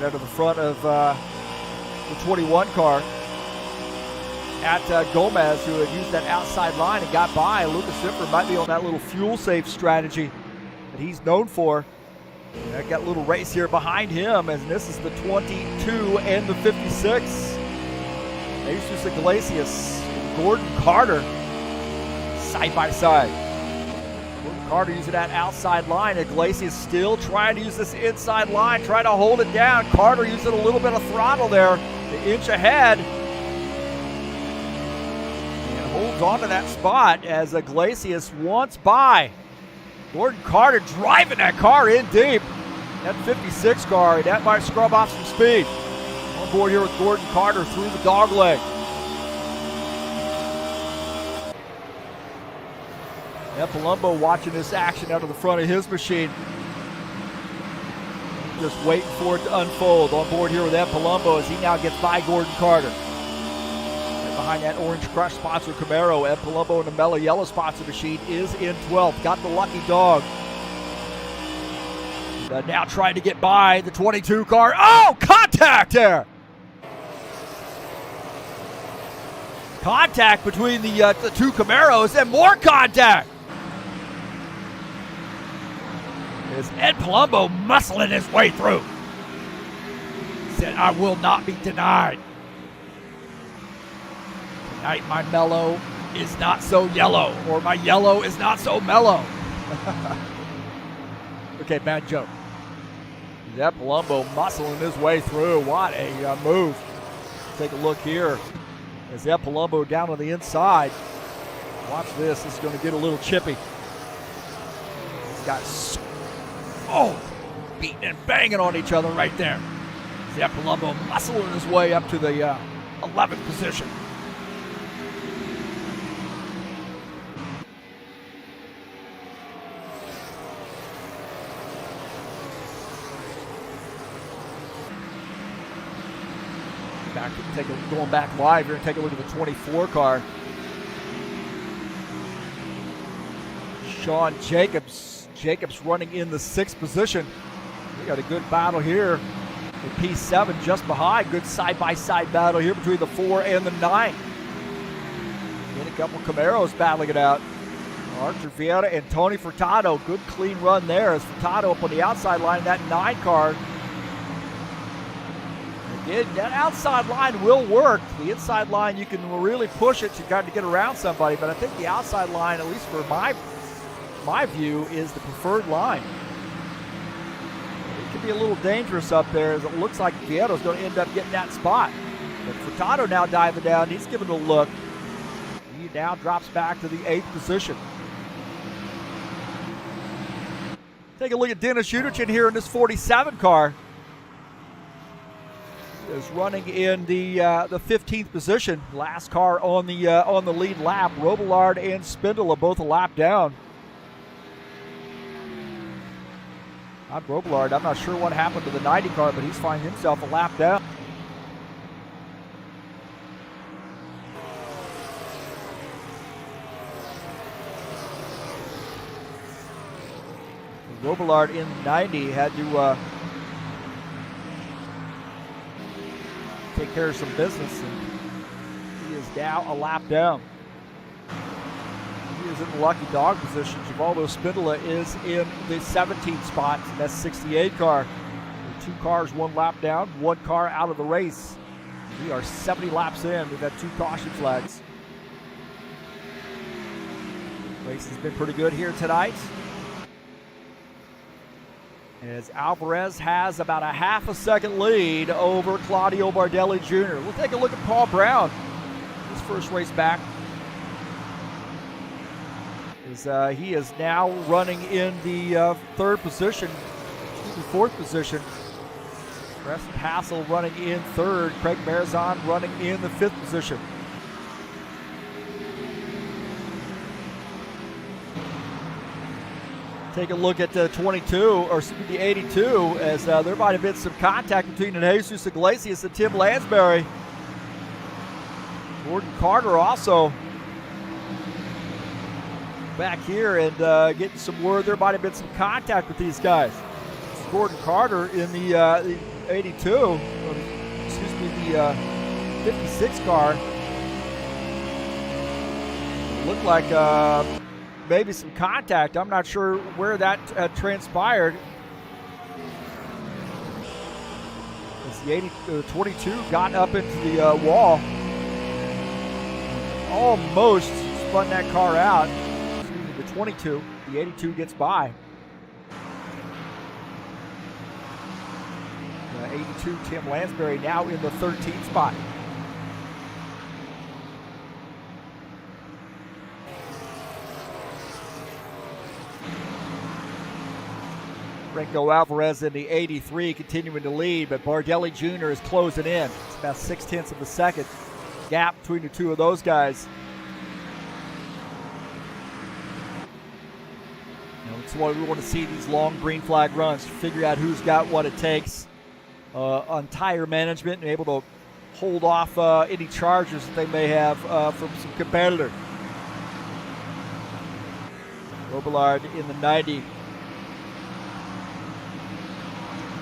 Speaker 1: There to the front of the 21 car at Gomez, who had used that outside line and got by. Lucas Sifner might be on that little fuel safe strategy that he's known for. And I got a little race here behind him, as this is the 22 and the 56. Jesus Iglesias, Gordon Carter, side by side. Gordon Carter using that outside line. Iglesias still trying to use this inside line, trying to hold it down. Carter using a little bit of throttle there, the inch ahead. And holds on to that spot as Iglesias wants by. Gordon Carter driving that car in deep. That 56 car, that might scrub off some speed. On board here with Gordon Carter through the dog leg. Ed Palumbo watching this action out of the front of his machine. Just waiting for it to unfold. On board here with Ed Palumbo as he now gets by Gordon Carter. Right behind that Orange Crush sponsor Camaro. Ed Palumbo and the Mellow Yellow sponsor machine is in 12th. Got the lucky dog. Now trying to get by the 22 car. Oh, contact there! Contact between the two Camaros and more contact. Is Ed Palumbo muscling his way through. Said, I will not be denied. Tonight my mellow is not so yellow, or my yellow is not so mellow. Okay, bad joke. Ed Palumbo muscling his way through. What a move. Take a look here. As Ed Palumbo down on the inside. Watch this. This is going to get a little chippy. These guys, beating and banging on each other right there. As Ed Palumbo muscling his way up to the 11th position. Going back live here and take a look at the 24 car. Sean Jacobs. Jacobs running in the 6th position. We got a good battle here. The P7 just behind. Good side-by-side battle here between the 4 and the 9. And a couple Camaros battling it out. Arthur Vieira and Tony Furtado. Good clean run there as Furtado up on the outside line in that 9 car. Again, that outside line will work. The inside line, you can really push it to kind of get around somebody, but I think the outside line, at least for my view, is the preferred line. It could be a little dangerous up there as it looks like Vieira's going to end up getting that spot. But Furtado now diving down. He's giving it a look. He now drops back to the 8th position. Take a look at Dennis Uderchin here in this 47 car. Is running in the 15th position. Last car on the lead lap. Robillard and Spindle are both a lap down. Not Robillard. I'm not sure what happened to the 90 car, but he's finding himself a lap down. Robillard in 90 had to take care of some business, and he is now a lap down. He is in the lucky dog position. Givaldo Spindola is in the 17th spot. That's 68 car. 2 cars, 1 lap down, 1 car out of the race. We are 70 laps in. We've had 2 caution flags. Race has been pretty good here tonight, as Alvarez has about a half a second lead over Claudio Bardelli Jr. We'll take a look at Paul Brown. His first race back. He is now running in the 4th position. Preston Hassel running in 3rd. Craig Marizon running in the 5th position. Take a look at the 82, the 82, as there might have been some contact between Jesus Iglesias and Tim Lansbury. Gordon Carter also back here and getting some word there might have been some contact with these guys. It's Gordon Carter in the 82, the 56 car. Looked like maybe some contact. I'm not sure where that transpired. As the 22 got up into the wall. Almost spun that car out. The 22, the 82 gets by. The 82, Tim Lansbury, now in the 13th spot. Rico Alvarez in the 83 continuing to lead, but Bardelli Jr. is closing in. It's about 0.6 of a second gap between the 2 of those guys. That's why we want to see these long green flag runs, figure out who's got what it takes on tire management and able to hold off any charges that they may have from some competitors. Robillard in the 90.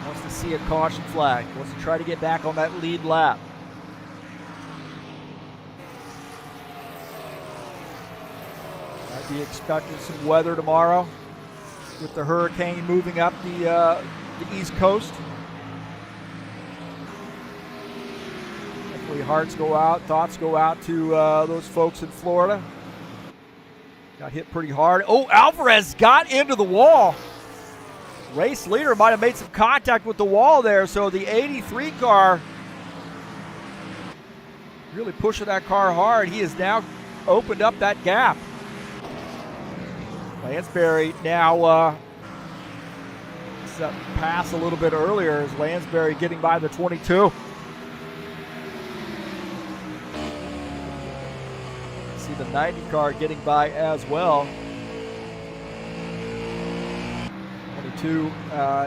Speaker 1: Wants to see a caution flag. Wants to try to get back on that lead lap. Might be expecting some weather tomorrow with the hurricane moving up the East Coast. Hopefully hearts go out, thoughts go out to those folks in Florida. Got hit pretty hard. Oh, Alvarez got into the wall. Race leader might have made some contact with the wall there, so the 83 car really pushing that car hard. He has now opened up that gap. Lansbury now set pass a little bit earlier as Lansbury getting by the 22. See the 90 car getting by as well. 22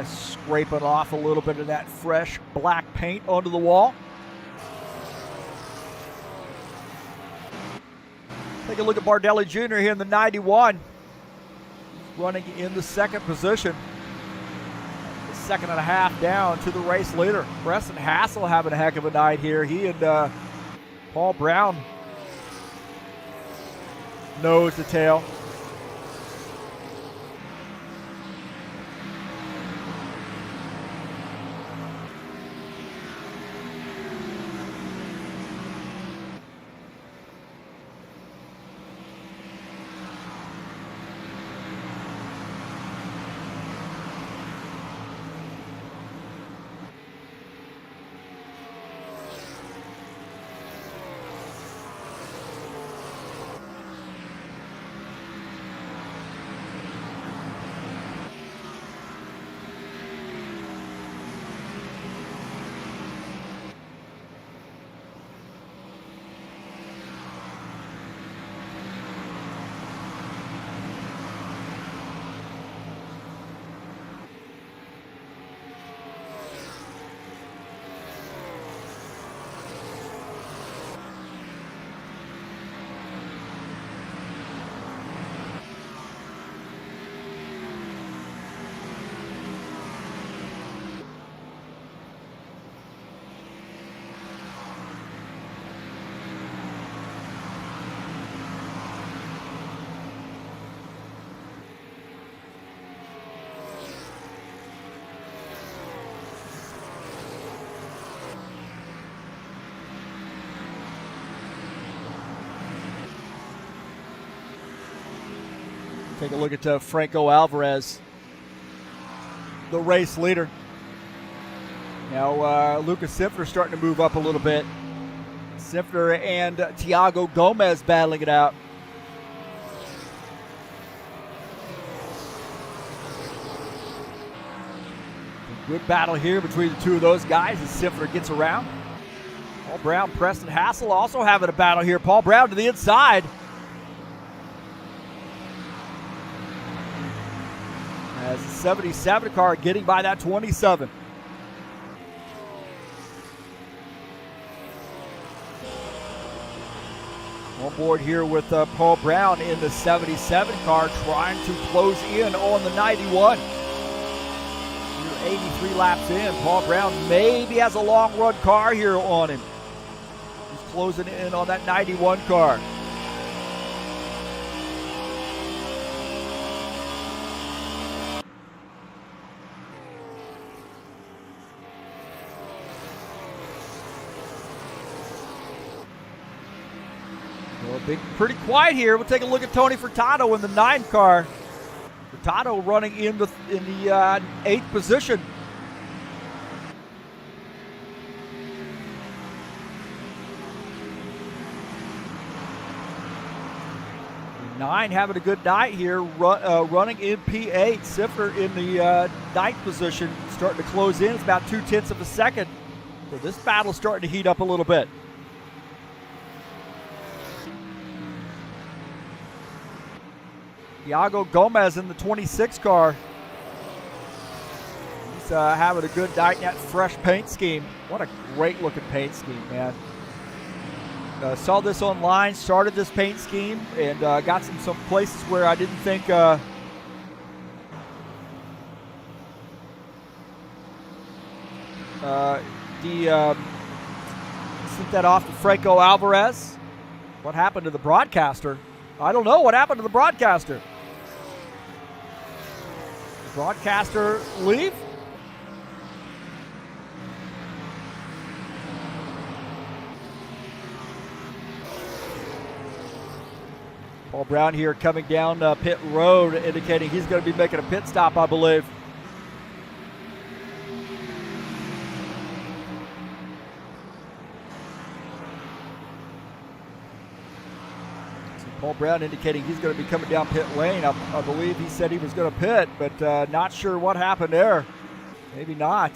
Speaker 1: scraping off a little bit of that fresh black paint onto the wall. Take a look at Bardelli Jr. here in the 91. Running in the second position. The second and a half down to the race leader. Preston Hassel having a heck of a night here. He and Paul Brown nose to tail. Take a look at Franco Alvarez, the race leader. Now Lucas Sifter starting to move up a little bit. Sifter and Tiago Gomez battling it out. Good battle here between the two of those guys as Sifter gets around. Paul Brown, Preston Hassel also having a battle here. Paul Brown to the inside. As the 77 car getting by that 27. On board here with Paul Brown in the 77 car trying to close in on the 91. 83 laps in. Paul Brown maybe has a long run car here on him. He's closing in on that 91 car. Pretty quiet here. We'll take a look at Tony Furtado in the 9 car. Furtado running in the 8th position. The 9 having a good night here, running in P8. Sifter in the 9th position, starting to close in. It's about 0.2 of a second. So this battle's starting to heat up a little bit. Tiago Gomez in the 26 car. He's having a good night in that fresh paint scheme. What a great looking paint scheme, man. Saw this online, started this paint scheme, and got some places where I didn't think sent that off to Franco Alvarez. What happened to the broadcaster? I don't know what happened to the broadcaster. Broadcaster leave? Paul Brown here coming down pit road, indicating he's going to be making a pit stop, I believe. Paul Brown indicating he's going to be coming down pit lane. I believe he said he was going to pit, but not sure what happened there. Maybe not.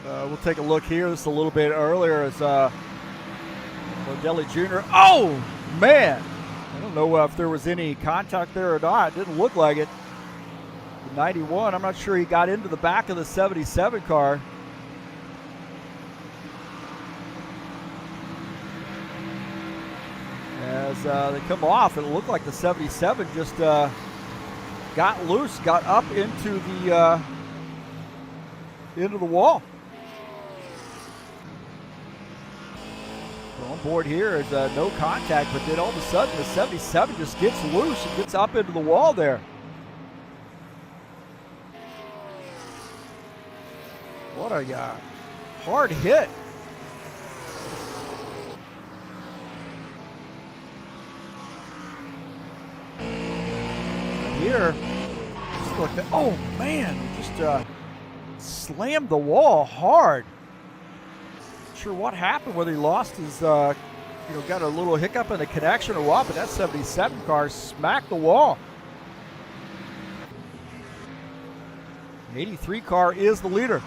Speaker 1: We'll take a look here. This is a little bit earlier as Mordelli Jr. Oh, man. I don't know if there was any contact there or not. It didn't look like it. The 91, I'm not sure he got into the back of the 77 car. As they come off, it looked like the 77 just got loose, got up into the wall. So on board here is no contact, but then all of a sudden the 77 just gets loose and gets up into the wall there. What a hard hit. Here, just look at, oh man, just slammed the wall hard. Not sure what happened, whether he lost his, got a little hiccup in the connection or what, but that 77 car smacked the wall. 83 car is the leader.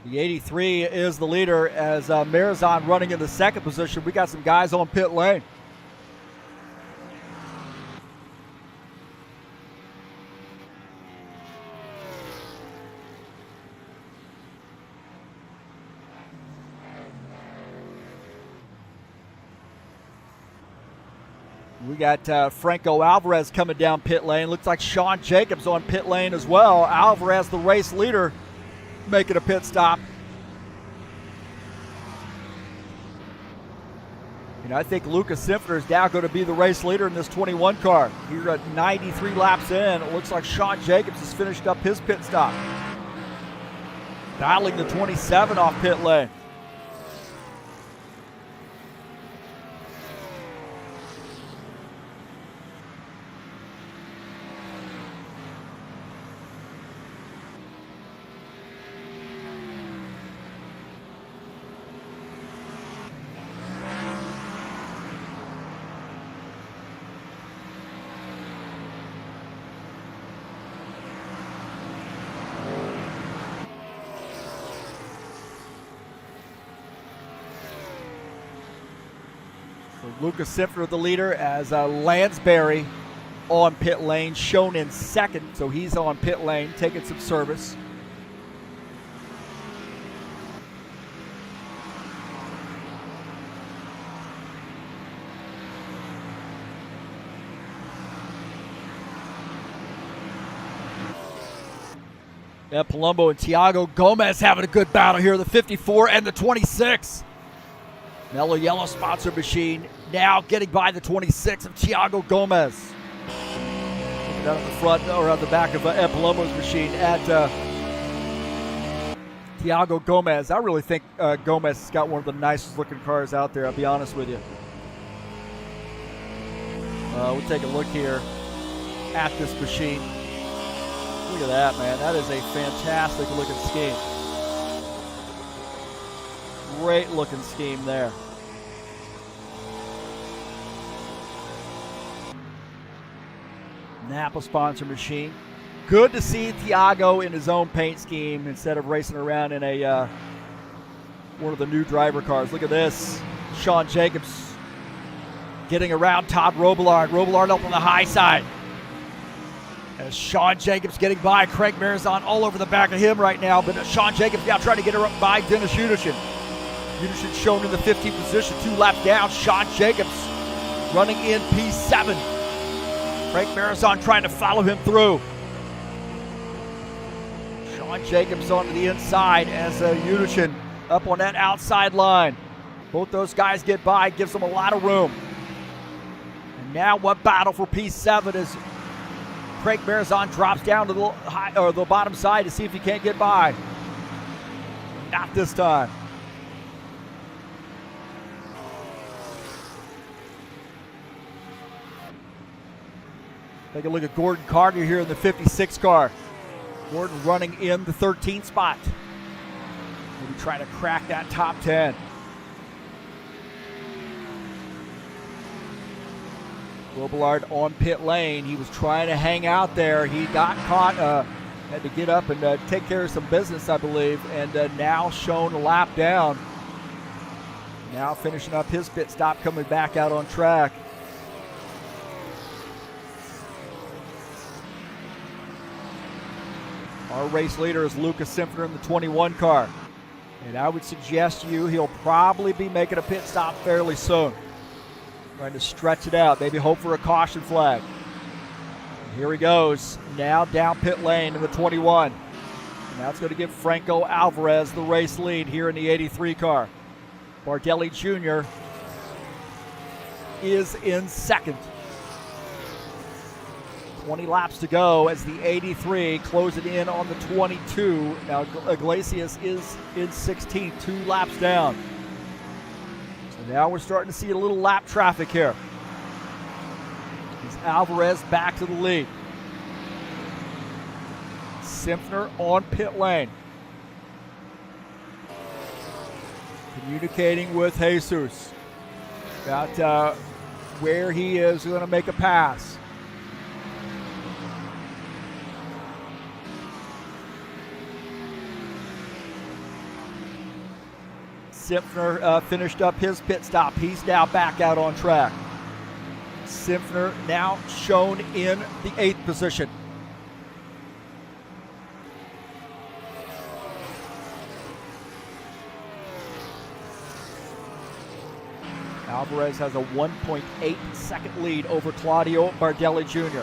Speaker 1: The 83 is the leader as Marizon running in the second position. We got some guys on pit lane. We got Franco Alvarez coming down pit lane. Looks like Sean Jacobs on pit lane as well. Alvarez, the race leader, making a pit stop. And I think Lucas Simpner is now going to be the race leader in this 21 car. Here at 93 laps in, it looks like Sean Jacobs has finished up his pit stop. Dialing the 27 off pit lane. Lucas Simpner the leader as Lansbury on pit lane, shown in second, so he's on pit lane taking some service. Palumbo and Thiago Gomez having a good battle here, the 54 and the 26. Mellow Yellow sponsor machine now getting by the 26 of Thiago Gomez. Looking down at the front or on the back of Palumbo's machine at Thiago Gomez. I really think Gomez has got one of the nicest looking cars out there, I'll be honest with you. We'll take a look here at this machine. Look at that, man. That is a fantastic looking scheme. Great looking scheme there. Napa sponsor machine. Good to see Thiago in his own paint scheme instead of racing around in a one of the new driver cars. Look at this. Sean Jacobs getting around Todd Robillard. Robillard up on the high side. As Sean Jacobs getting by Craig Marizon all over the back of him right now. But Sean Jacobs now trying to get her up by Dennis Udishin. Udishin shown in the 15th position, 2 laps down. Sean Jacobs running in P7. Craig Marizon trying to follow him through. Sean Jacobs onto the inside as Udishin up on that outside line. Both those guys get by, gives them a lot of room. And now one battle for P7 as Craig Marizon drops down to the bottom side to see if he can't get by. Not this time. Take a look at Gordon Carter here in the 56 car. Gordon running in the 13th spot. Maybe trying to crack that top 10. Robillard on pit lane. He was trying to hang out there. He got caught, had to get up and take care of some business, I believe, and now shown a lap down. Now finishing up his pit stop, coming back out on track. Our race leader is Lucas Simpner in the 21 car. And I would suggest to you he'll probably be making a pit stop fairly soon. Trying to stretch it out, maybe hope for a caution flag. And here he goes, now down pit lane in the 21. And that's going to give Franco Alvarez the race lead here in the 83 car. Bardelli Jr. is in second. 20 laps to go as the 83 closing in on the 22. Now Iglesias is in 16th, 2 laps down. So now we're starting to see a little lap traffic here. As Alvarez back to the lead. Simpner on pit lane. Communicating with Jesus about where he is going to make a pass. Simpner finished up his pit stop. He's now back out on track. Simpner now shown in the 8th position. Alvarez has a 1.8 second lead over Claudio Bardelli Jr.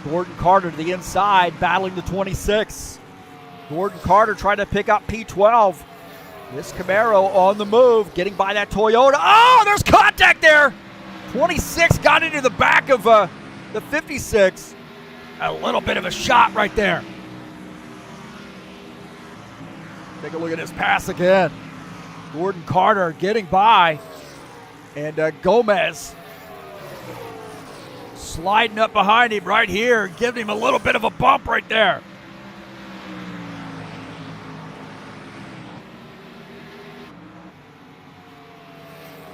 Speaker 1: Gordon Carter to the inside, battling the 26. Gordon Carter trying to pick up P12. This Camaro on the move, getting by that Toyota. Oh, there's contact there. 26 got into the back of the 56. A little bit of a shot right there. Take a look at his pass again. Gordon Carter getting by. And Gomez sliding up behind him right here, giving him a little bit of a bump right there.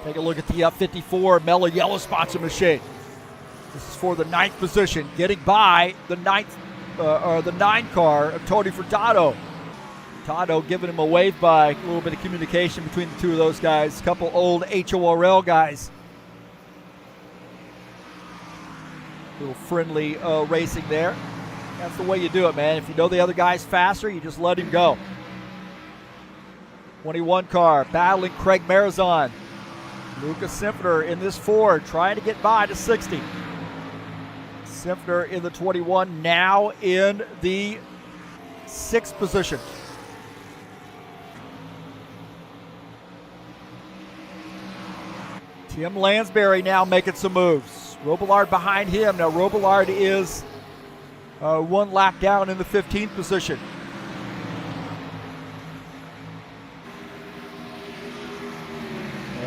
Speaker 1: Take a look at the 54 Mellow Yellow sponsor machine. This is for the 9th position, getting by the 9 car of Tony Furtado. Furtado giving him a wave by, a little bit of communication between the two of those guys, a couple old HORL guys. Little friendly racing there. That's the way you do it, man. If you know the other guy's faster, you just let him go. 21 car battling Craig Marizon. Lucas Simpner in this Ford trying to get by to 60. Simpner in the 21, now in the 6th position. Tim Lansbury now making some moves. Robillard behind him. Now Robillard is 1 lap down in the 15th position.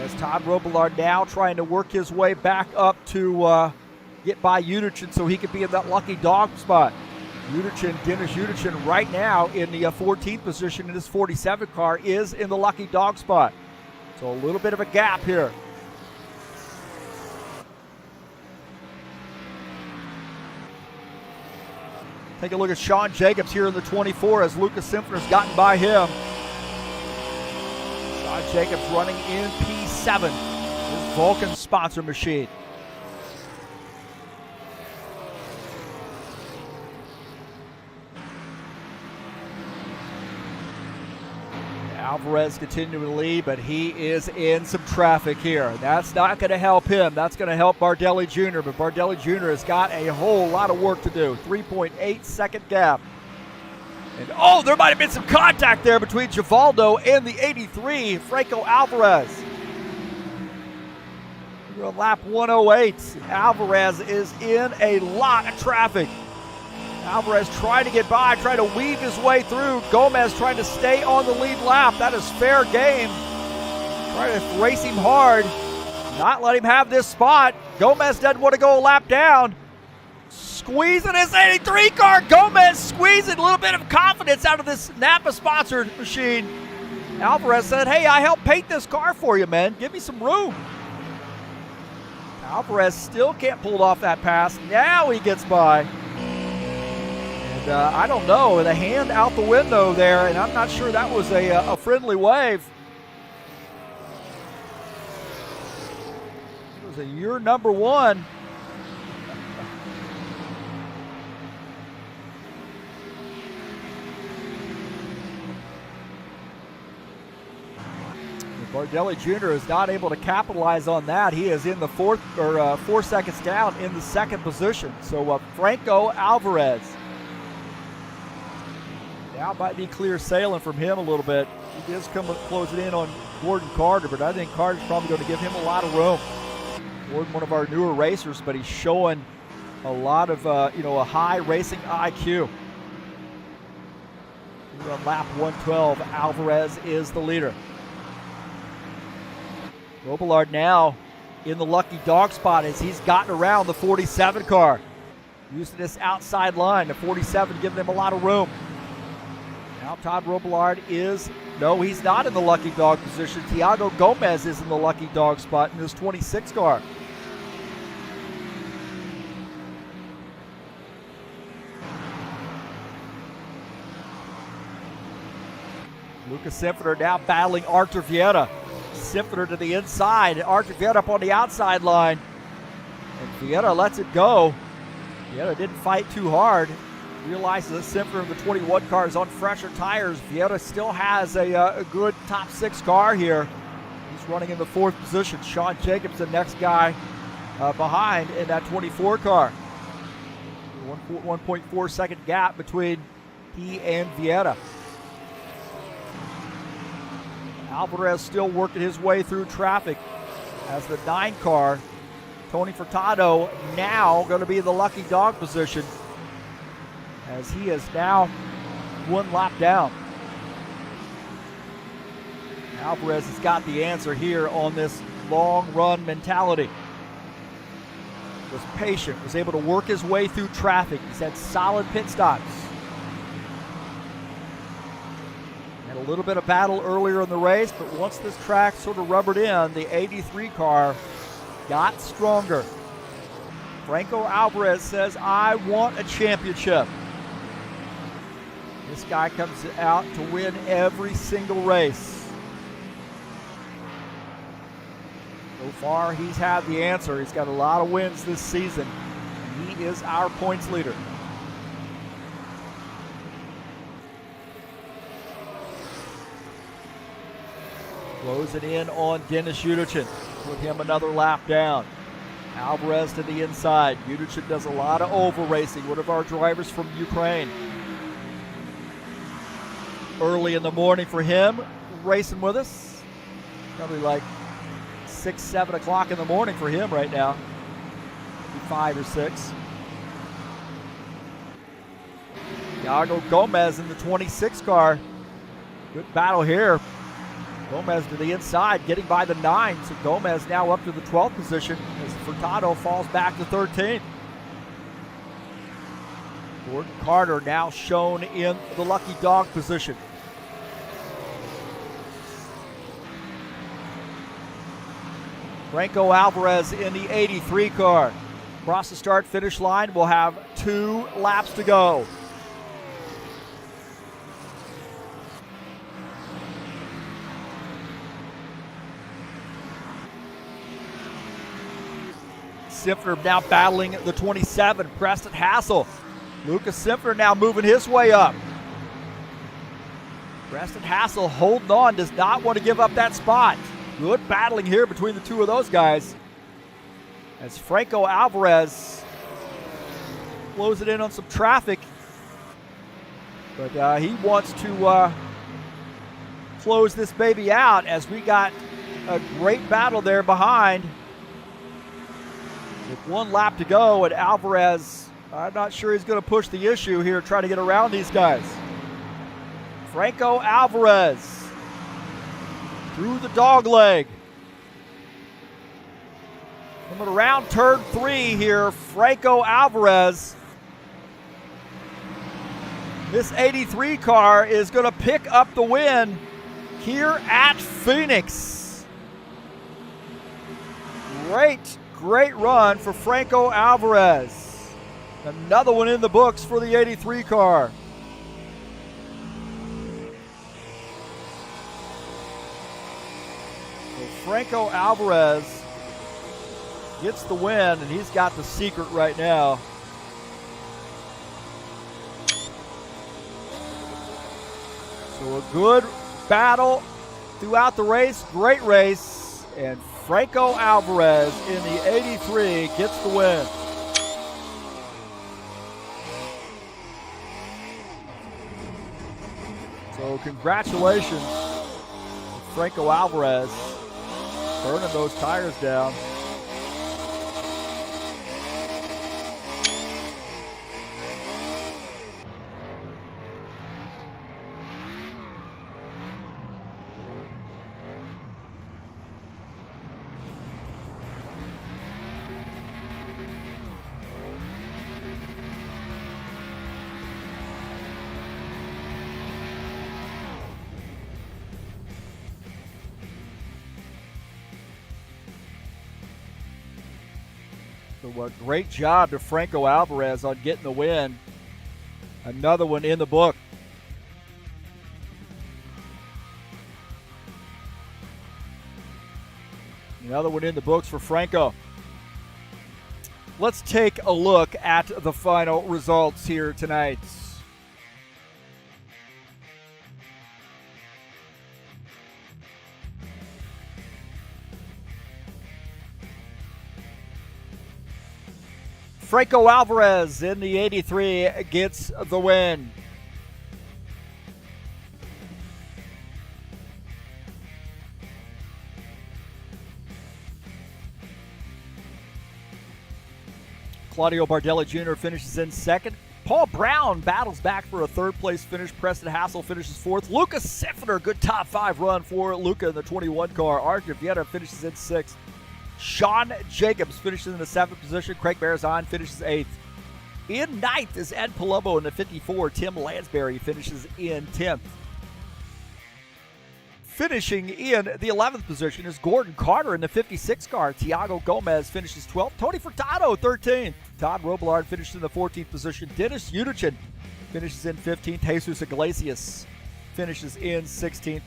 Speaker 1: As Todd Robillard now trying to work his way back up to get by Uderchin so he could be in that lucky dog spot. Dennis Uderchin right now in the 14th position in his 47 car is in the lucky dog spot. So a little bit of a gap here. Take a look at Sean Jacobs here in the 24 as Lucas Simpsoner's gotten by him. Sean Jacobs running in P7, his Vulcan sponsor machine. Alvarez continuing to lead, but he is in some traffic here. That's not going to help him. That's going to help Bardelli Jr., but Bardelli Jr. has got a whole lot of work to do. 3.8 second gap. And oh, there might have been some contact there between Givaldo and the 83, Franco Alvarez. We're on lap 108. Alvarez is in a lot of traffic. Alvarez trying to get by, trying to weave his way through. Gomez trying to stay on the lead lap. That is fair game. Trying to race him hard, not let him have this spot. Gomez doesn't want to go a lap down. Squeezing his 83 car. Gomez squeezing a little bit of confidence out of this Napa-sponsored machine. Alvarez said, hey, I helped paint this car for you, man. Give me some room. Alvarez still can't pull off that pass. Now he gets by. I don't know, with a hand out the window there, and I'm not sure that was a friendly wave. It was a year number one. Bardelli Jr. is not able to capitalize on that. He is in the 4 seconds down in the second position. So Franco Alvarez. Now might be clear sailing from him a little bit. He is closing in on Gordon Carter, but I think Carter's probably going to give him a lot of room. Gordon, one of our newer racers, but he's showing a lot of, a high racing IQ. We're on lap 112. Alvarez is the leader. Robillard now in the lucky dog spot as he's gotten around the 47 car. Using this outside line, the 47 giving him a lot of room. Now Todd Robillard he's not in the lucky dog position. Thiago Gomez is in the lucky dog spot in his 26 car. Lucas Simpsoner now battling Artur Vieira. Simpsoner to the inside, Artur Vieira up on the outside line. And Vieira lets it go. Vieira didn't fight too hard. Realizes that Simpsoner in the 21 car is on fresher tires. Vieira still has a good top 6 car here. He's running in the 4th position. Sean Jacobs, the next guy behind in that 24 car. 1.4 second gap between he and Vieira. Alvarez still working his way through traffic as the 9 car. Tony Furtado now going to be in the lucky dog position, as he is now 1 lap down. Alvarez has got the answer here on this long run mentality. Was patient, was able to work his way through traffic. He's had solid pit stops. Had a little bit of battle earlier in the race, but once this track sort of rubbered in, the 83 car got stronger. Franco Alvarez says, I want a championship. This guy comes out to win every single race. So far, he's had the answer. He's got a lot of wins this season. And he is our points leader. Closing in on Dennis Uderchin. Put him another lap down. Alvarez to the inside. Uderchin does a lot of oval racing. One of our drivers from Ukraine. Early in the morning for him, racing with us. Probably like 6, 7 o'clock in the morning for him right now. Maybe 5 or 6. Thiago Gomez in the 26 car. Good battle here. Gomez to the inside, getting by the 9. So Gomez now up to the 12th position as Furtado falls back to 13th. Gordon Carter now shown in the lucky dog position. Franco Alvarez in the 83 car. Across the start-finish line, we'll have 2 laps to go. Simpner now battling the 27, Preston Hassel. Lucas Simpner now moving his way up. Preston Hassel holding on, does not want to give up that spot. Good battling here between the two of those guys. As Franco Alvarez blows it in on some traffic. But he wants to close this baby out as we got a great battle there behind. With 1 lap to go, and Alvarez, I'm not sure he's going to push the issue here, trying to get around these guys. Franco Alvarez through the dog leg. Coming around turn 3 here, Franco Alvarez. This 83 car is going to pick up the win here at Phoenix. Great run for Franco Alvarez. Another one in the books for the 83 car. So Franco Alvarez gets the win, and he's got the secret right now. So a good battle throughout the race, great race, and Franco Alvarez in the 83 gets the win. So congratulations to Franco Alvarez, burning those tires down. So a great job to Franco Alvarez on getting the win. Another one in the book. Another one in the books for Franco. Let's take a look at the final results here tonight. Franco Alvarez in the 83 gets the win. Claudio Bardelli Jr. finishes in second. Paul Brown battles back for a third-place finish. Preston Hassel finishes fourth. Lucas Simpner, good top 5 run for Luca in the 21 car. Arthur Vieta finishes in sixth. Sean Jacobs finishes in the 7th position. Craig Barazon finishes 8th. In 9th is Ed Palumbo in the 54. Tim Lansbury finishes in 10th. Finishing in the 11th position is Gordon Carter in the 56 car. Tiago Gomez finishes 12th. Tony Furtado 13th. Todd Robillard finishes in the 14th position. Dennis Udichin finishes in 15th. Jesus Iglesias finishes in 16th.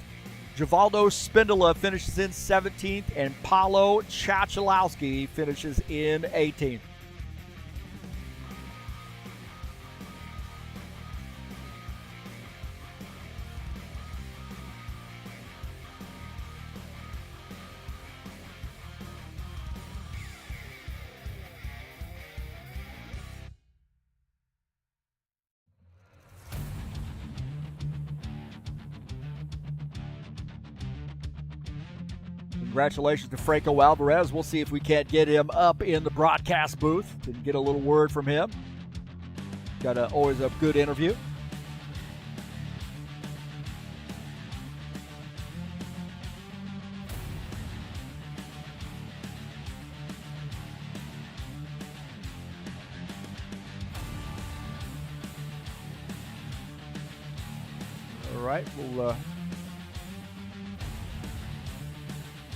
Speaker 1: Givaldo Spindola finishes in 17th, and Paulo Chachalowski finishes in 18th. Congratulations to Franco Alvarez. We'll see if we can't get him up in the broadcast booth and get a little word from him. Got always a good interview. right.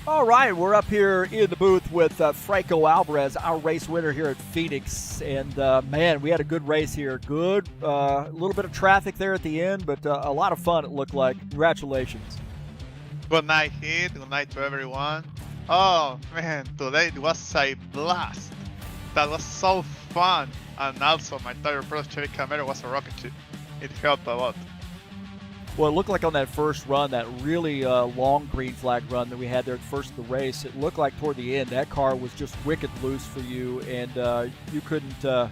Speaker 1: All right, we're up here in the booth with Franco Alvarez, our race winner here at Phoenix. And, man, we had a good race here. Good. A little bit of traffic there at the end, but a lot of fun, it looked like. Congratulations.
Speaker 3: Good night, Heath. Good night to everyone. Oh, man, today it was a blast. That was so fun. And also, my tire Pro Cherry camera was a rocket ship. It helped a lot.
Speaker 1: Well, it looked like on that first run, that really long green flag run that we had there at the first of the race, it looked like toward the end that car was just wicked loose for you, and you couldn't,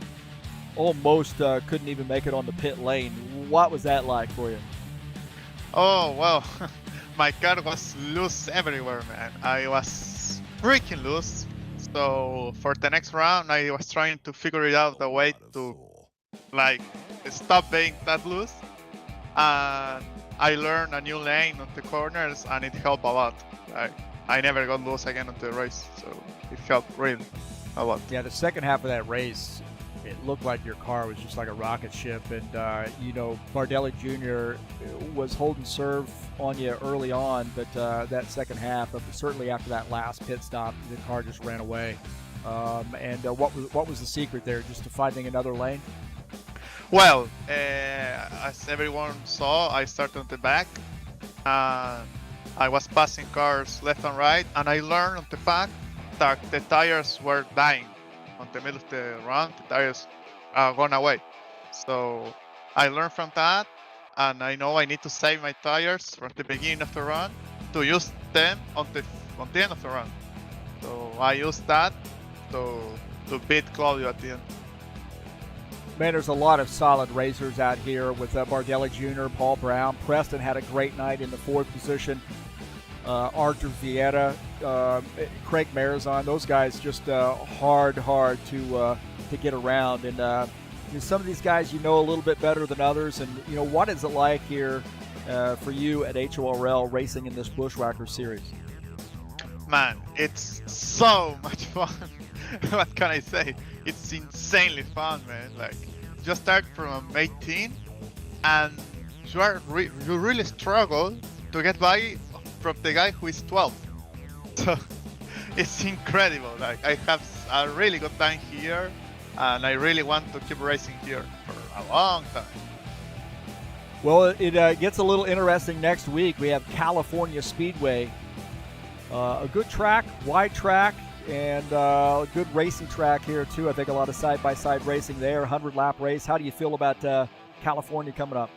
Speaker 1: almost couldn't even make it on the pit lane. What was that like for you?
Speaker 3: Oh, well, my car was loose everywhere, man. I was freaking loose. So for the next round, I was trying to figure it out a way to, like, stop being that loose. And I learned a new lane on the corners, and it helped a lot. I never got loose again on the race, so it helped really a lot.
Speaker 1: Yeah, the second half of that race, it looked like your car was just like a rocket ship, and Bardelli Jr. was holding serve on you early on, but that second half, certainly after that last pit stop, the car just ran away. What was the secret there? Just to finding another lane?
Speaker 3: Well, as everyone saw, I started on the back. I was passing cars left and right, and I learned on the back that the tires were dying. On the middle of the run, the tires are gone away. So I learned from that, and I know I need to save my tires from the beginning of the run to use them on the end of the run. So I used that to beat Claudio at the end.
Speaker 1: Man, there's a lot of solid racers out here with Bardelli Jr., Paul Brown. Preston had a great night in the fourth position. Arthur Vieira, Craig Marizon, those guys just hard to get around. And some of these guys you know a little bit better than others. And, what is it like here for you at HORL racing in this Buschwacker series?
Speaker 3: Man, it's so much fun. What can I say? It's insanely fun, man. Like, just start from 18, and you really struggle to get by from the guy who is 12. So it's incredible. Like, I have a really good time here, and I really want to keep racing here for a long time.
Speaker 1: Well, it gets a little interesting next week. We have California Speedway, a good track, wide track. And a good racing track here, too. I think a lot of side-by-side racing there, 100-lap race. How do you feel about California coming up?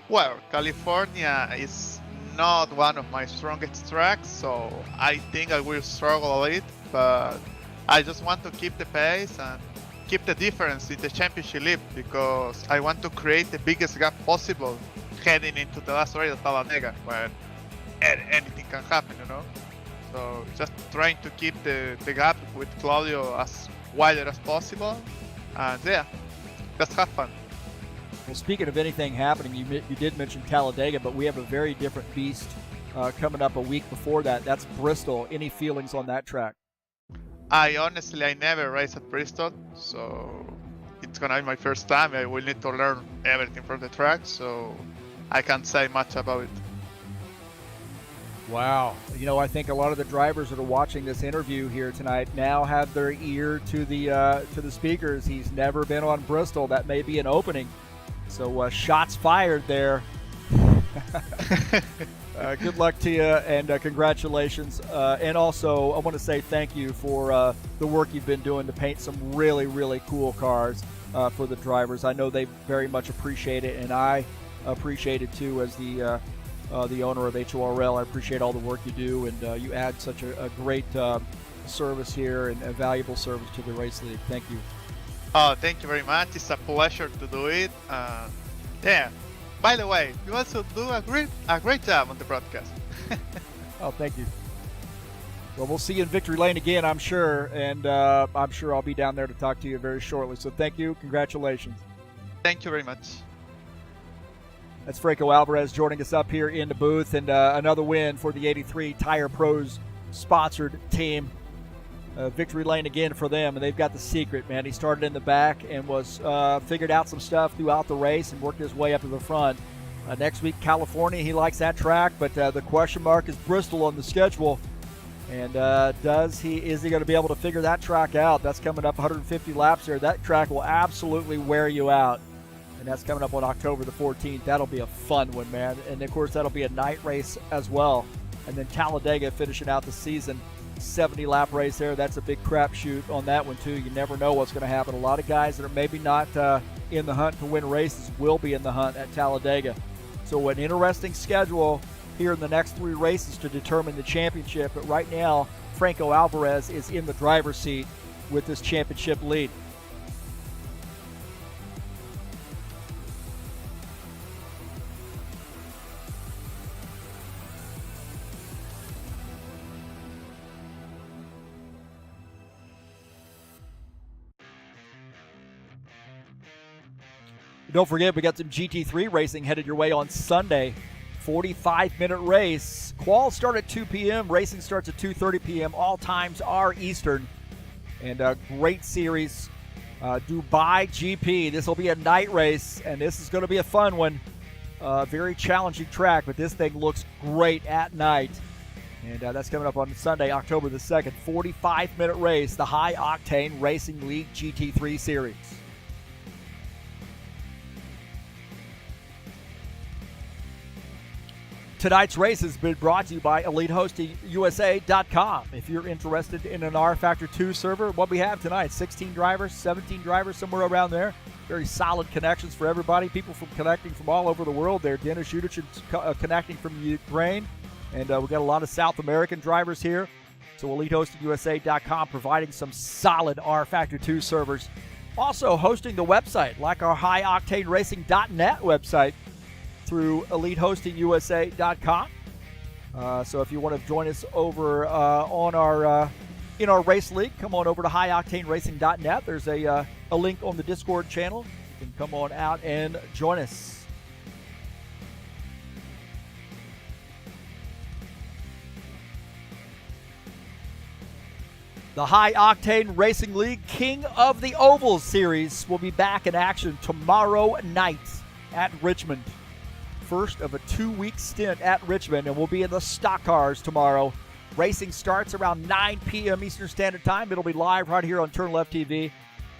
Speaker 3: Well, California is not one of my strongest tracks, so I think I will struggle a bit. But I just want to keep the pace and keep the difference in the championship lead, because I want to create the biggest gap possible heading into the last race at Talladega, where anything can happen, So just trying to keep the gap with Claudio as wider as possible, and yeah, just have fun.
Speaker 1: Well, speaking of anything happening, you did mention Talladega, but we have a very different beast coming up a week before that. That's Bristol. Any feelings on that track?
Speaker 3: I never raced at Bristol, so it's gonna be my first time. I will need to learn everything from the track, so I can't say much about it.
Speaker 1: Wow. I think a lot of the drivers that are watching this interview here tonight now have their ear to the speakers. He's never been on Bristol. That may be an opening. So shots fired there. Good luck to you, and congratulations. And also, I want to say thank you for the work you've been doing to paint some really, really cool cars for the drivers. I know they very much appreciate it, and I appreciate it too as the owner of HORL. I appreciate all the work you do, and you add such a great service here and a valuable service to the race league. Thank you.
Speaker 3: Oh, thank you very much. It's a pleasure to do it. Yeah. By the way, you also do a great job on the broadcast.
Speaker 1: Oh, thank you. Well, we'll see you in Victory Lane again, I'm sure, and I'm sure I'll be down there to talk to you very shortly. So thank you. Congratulations.
Speaker 3: Thank you very much.
Speaker 1: That's Franco Alvarez joining us up here in the booth, and another win for the 83 Tire Pros sponsored team. Victory lane again for them, and they've got the secret, man. He started in the back and was figured out some stuff throughout the race and worked his way up to the front. Next week, California, he likes that track, but the question mark is Bristol on the schedule. And is he going to be able to figure that track out? That's coming up 150 laps there. That track will absolutely wear you out. And that's coming up on October the 14th. That'll be a fun one, man. And, of course, that'll be a night race as well. And then Talladega finishing out the season, 70-lap race there. That's a big crapshoot on that one, too. You never know what's going to happen. A lot of guys that are maybe not in the hunt to win races will be in the hunt at Talladega. So an interesting schedule here in the next 3 races to determine the championship. But right now, Franco Alvarez is in the driver's seat with this championship lead. Don't forget, we got some GT3 racing headed your way on Sunday. 45-minute race. Quals start at 2 p.m. Racing starts at 2:30 p.m. All times are Eastern. And a great series. Dubai GP. This will be a night race, and this is going to be a fun one. Very challenging track, but this thing looks great at night. And that's coming up on Sunday, October the 2nd. 45-minute race, the High Octane Racing League GT3 Series. Tonight's race has been brought to you by EliteHostingUSA.com. If you're interested in an rFactor 2 server, what we have tonight, 16 drivers, 17 drivers, somewhere around there. Very solid connections for everybody. People connecting from all over the world there. Dennis Yudich connecting from Ukraine. And we've got a lot of South American drivers here. So EliteHostingUSA.com providing some solid rFactor 2 servers. Also hosting the website, like our HighOctaneRacing.net website, through EliteHostingUSA.com. So if you want to join us over on our in our race league, come on over to HighOctaneRacing.net. There's a link on the Discord channel. You can come on out and join us. The High Octane Racing League King of the Ovals Series will be back in action tomorrow night at Richmond. First of a 2-week stint at Richmond, and we'll be in the stock cars tomorrow. Racing starts around 9 p.m. Eastern Standard Time. It'll be live right here on TurnLeftTV.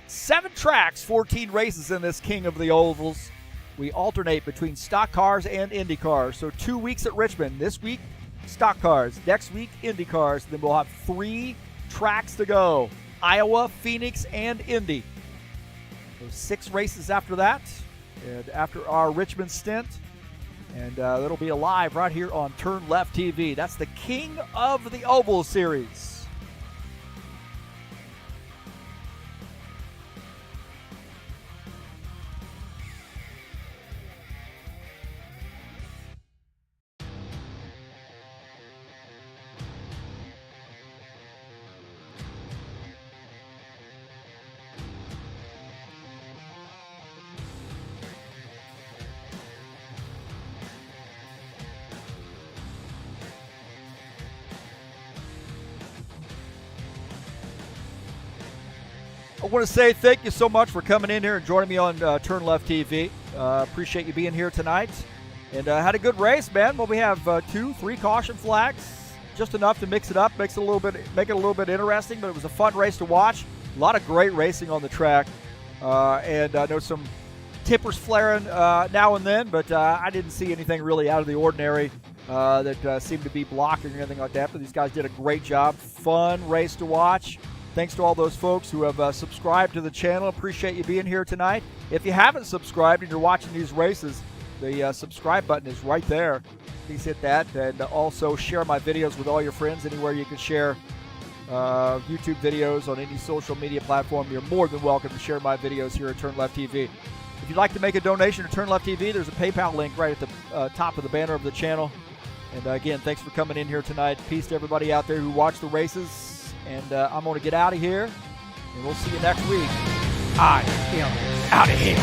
Speaker 1: 7 tracks, 14 races in this King of the Ovals. We alternate between stock cars and Indy cars. So 2 weeks at Richmond. This week, stock cars. Next week, Indy cars. Then we'll have 3 tracks to go. Iowa, Phoenix, and Indy. So 6 races after that. And after our Richmond stint, and it'll be live right here on TurnLeftTV. That's the King of the Oval Series. I want to say thank you so much for coming in here and joining me on TurnLeftTV. Appreciate you being here tonight. And had a good race, man. Well, we have 2-3 caution flags, just enough to mix it up, make it a little bit interesting. But it was a fun race to watch. A lot of great racing on the track, and I know some tippers flaring now and then, but I didn't see anything really out of the ordinary that seemed to be blocking or anything like that. But these guys did a great job. Fun race to watch. Thanks to all those folks who have subscribed to the channel. Appreciate you being here tonight. If you haven't subscribed and you're watching these races, the subscribe button is right there. Please hit that. And also share my videos with all your friends. Anywhere you can share YouTube videos on any social media platform, you're more than welcome to share my videos here at TurnLeftTV. If you'd like to make a donation to TurnLeftTV, there's a PayPal link right at the top of the banner of the channel. And again, thanks for coming in here tonight. Peace to everybody out there who watch the races. And I'm going to get out of here, and we'll see you next week. I am out of here.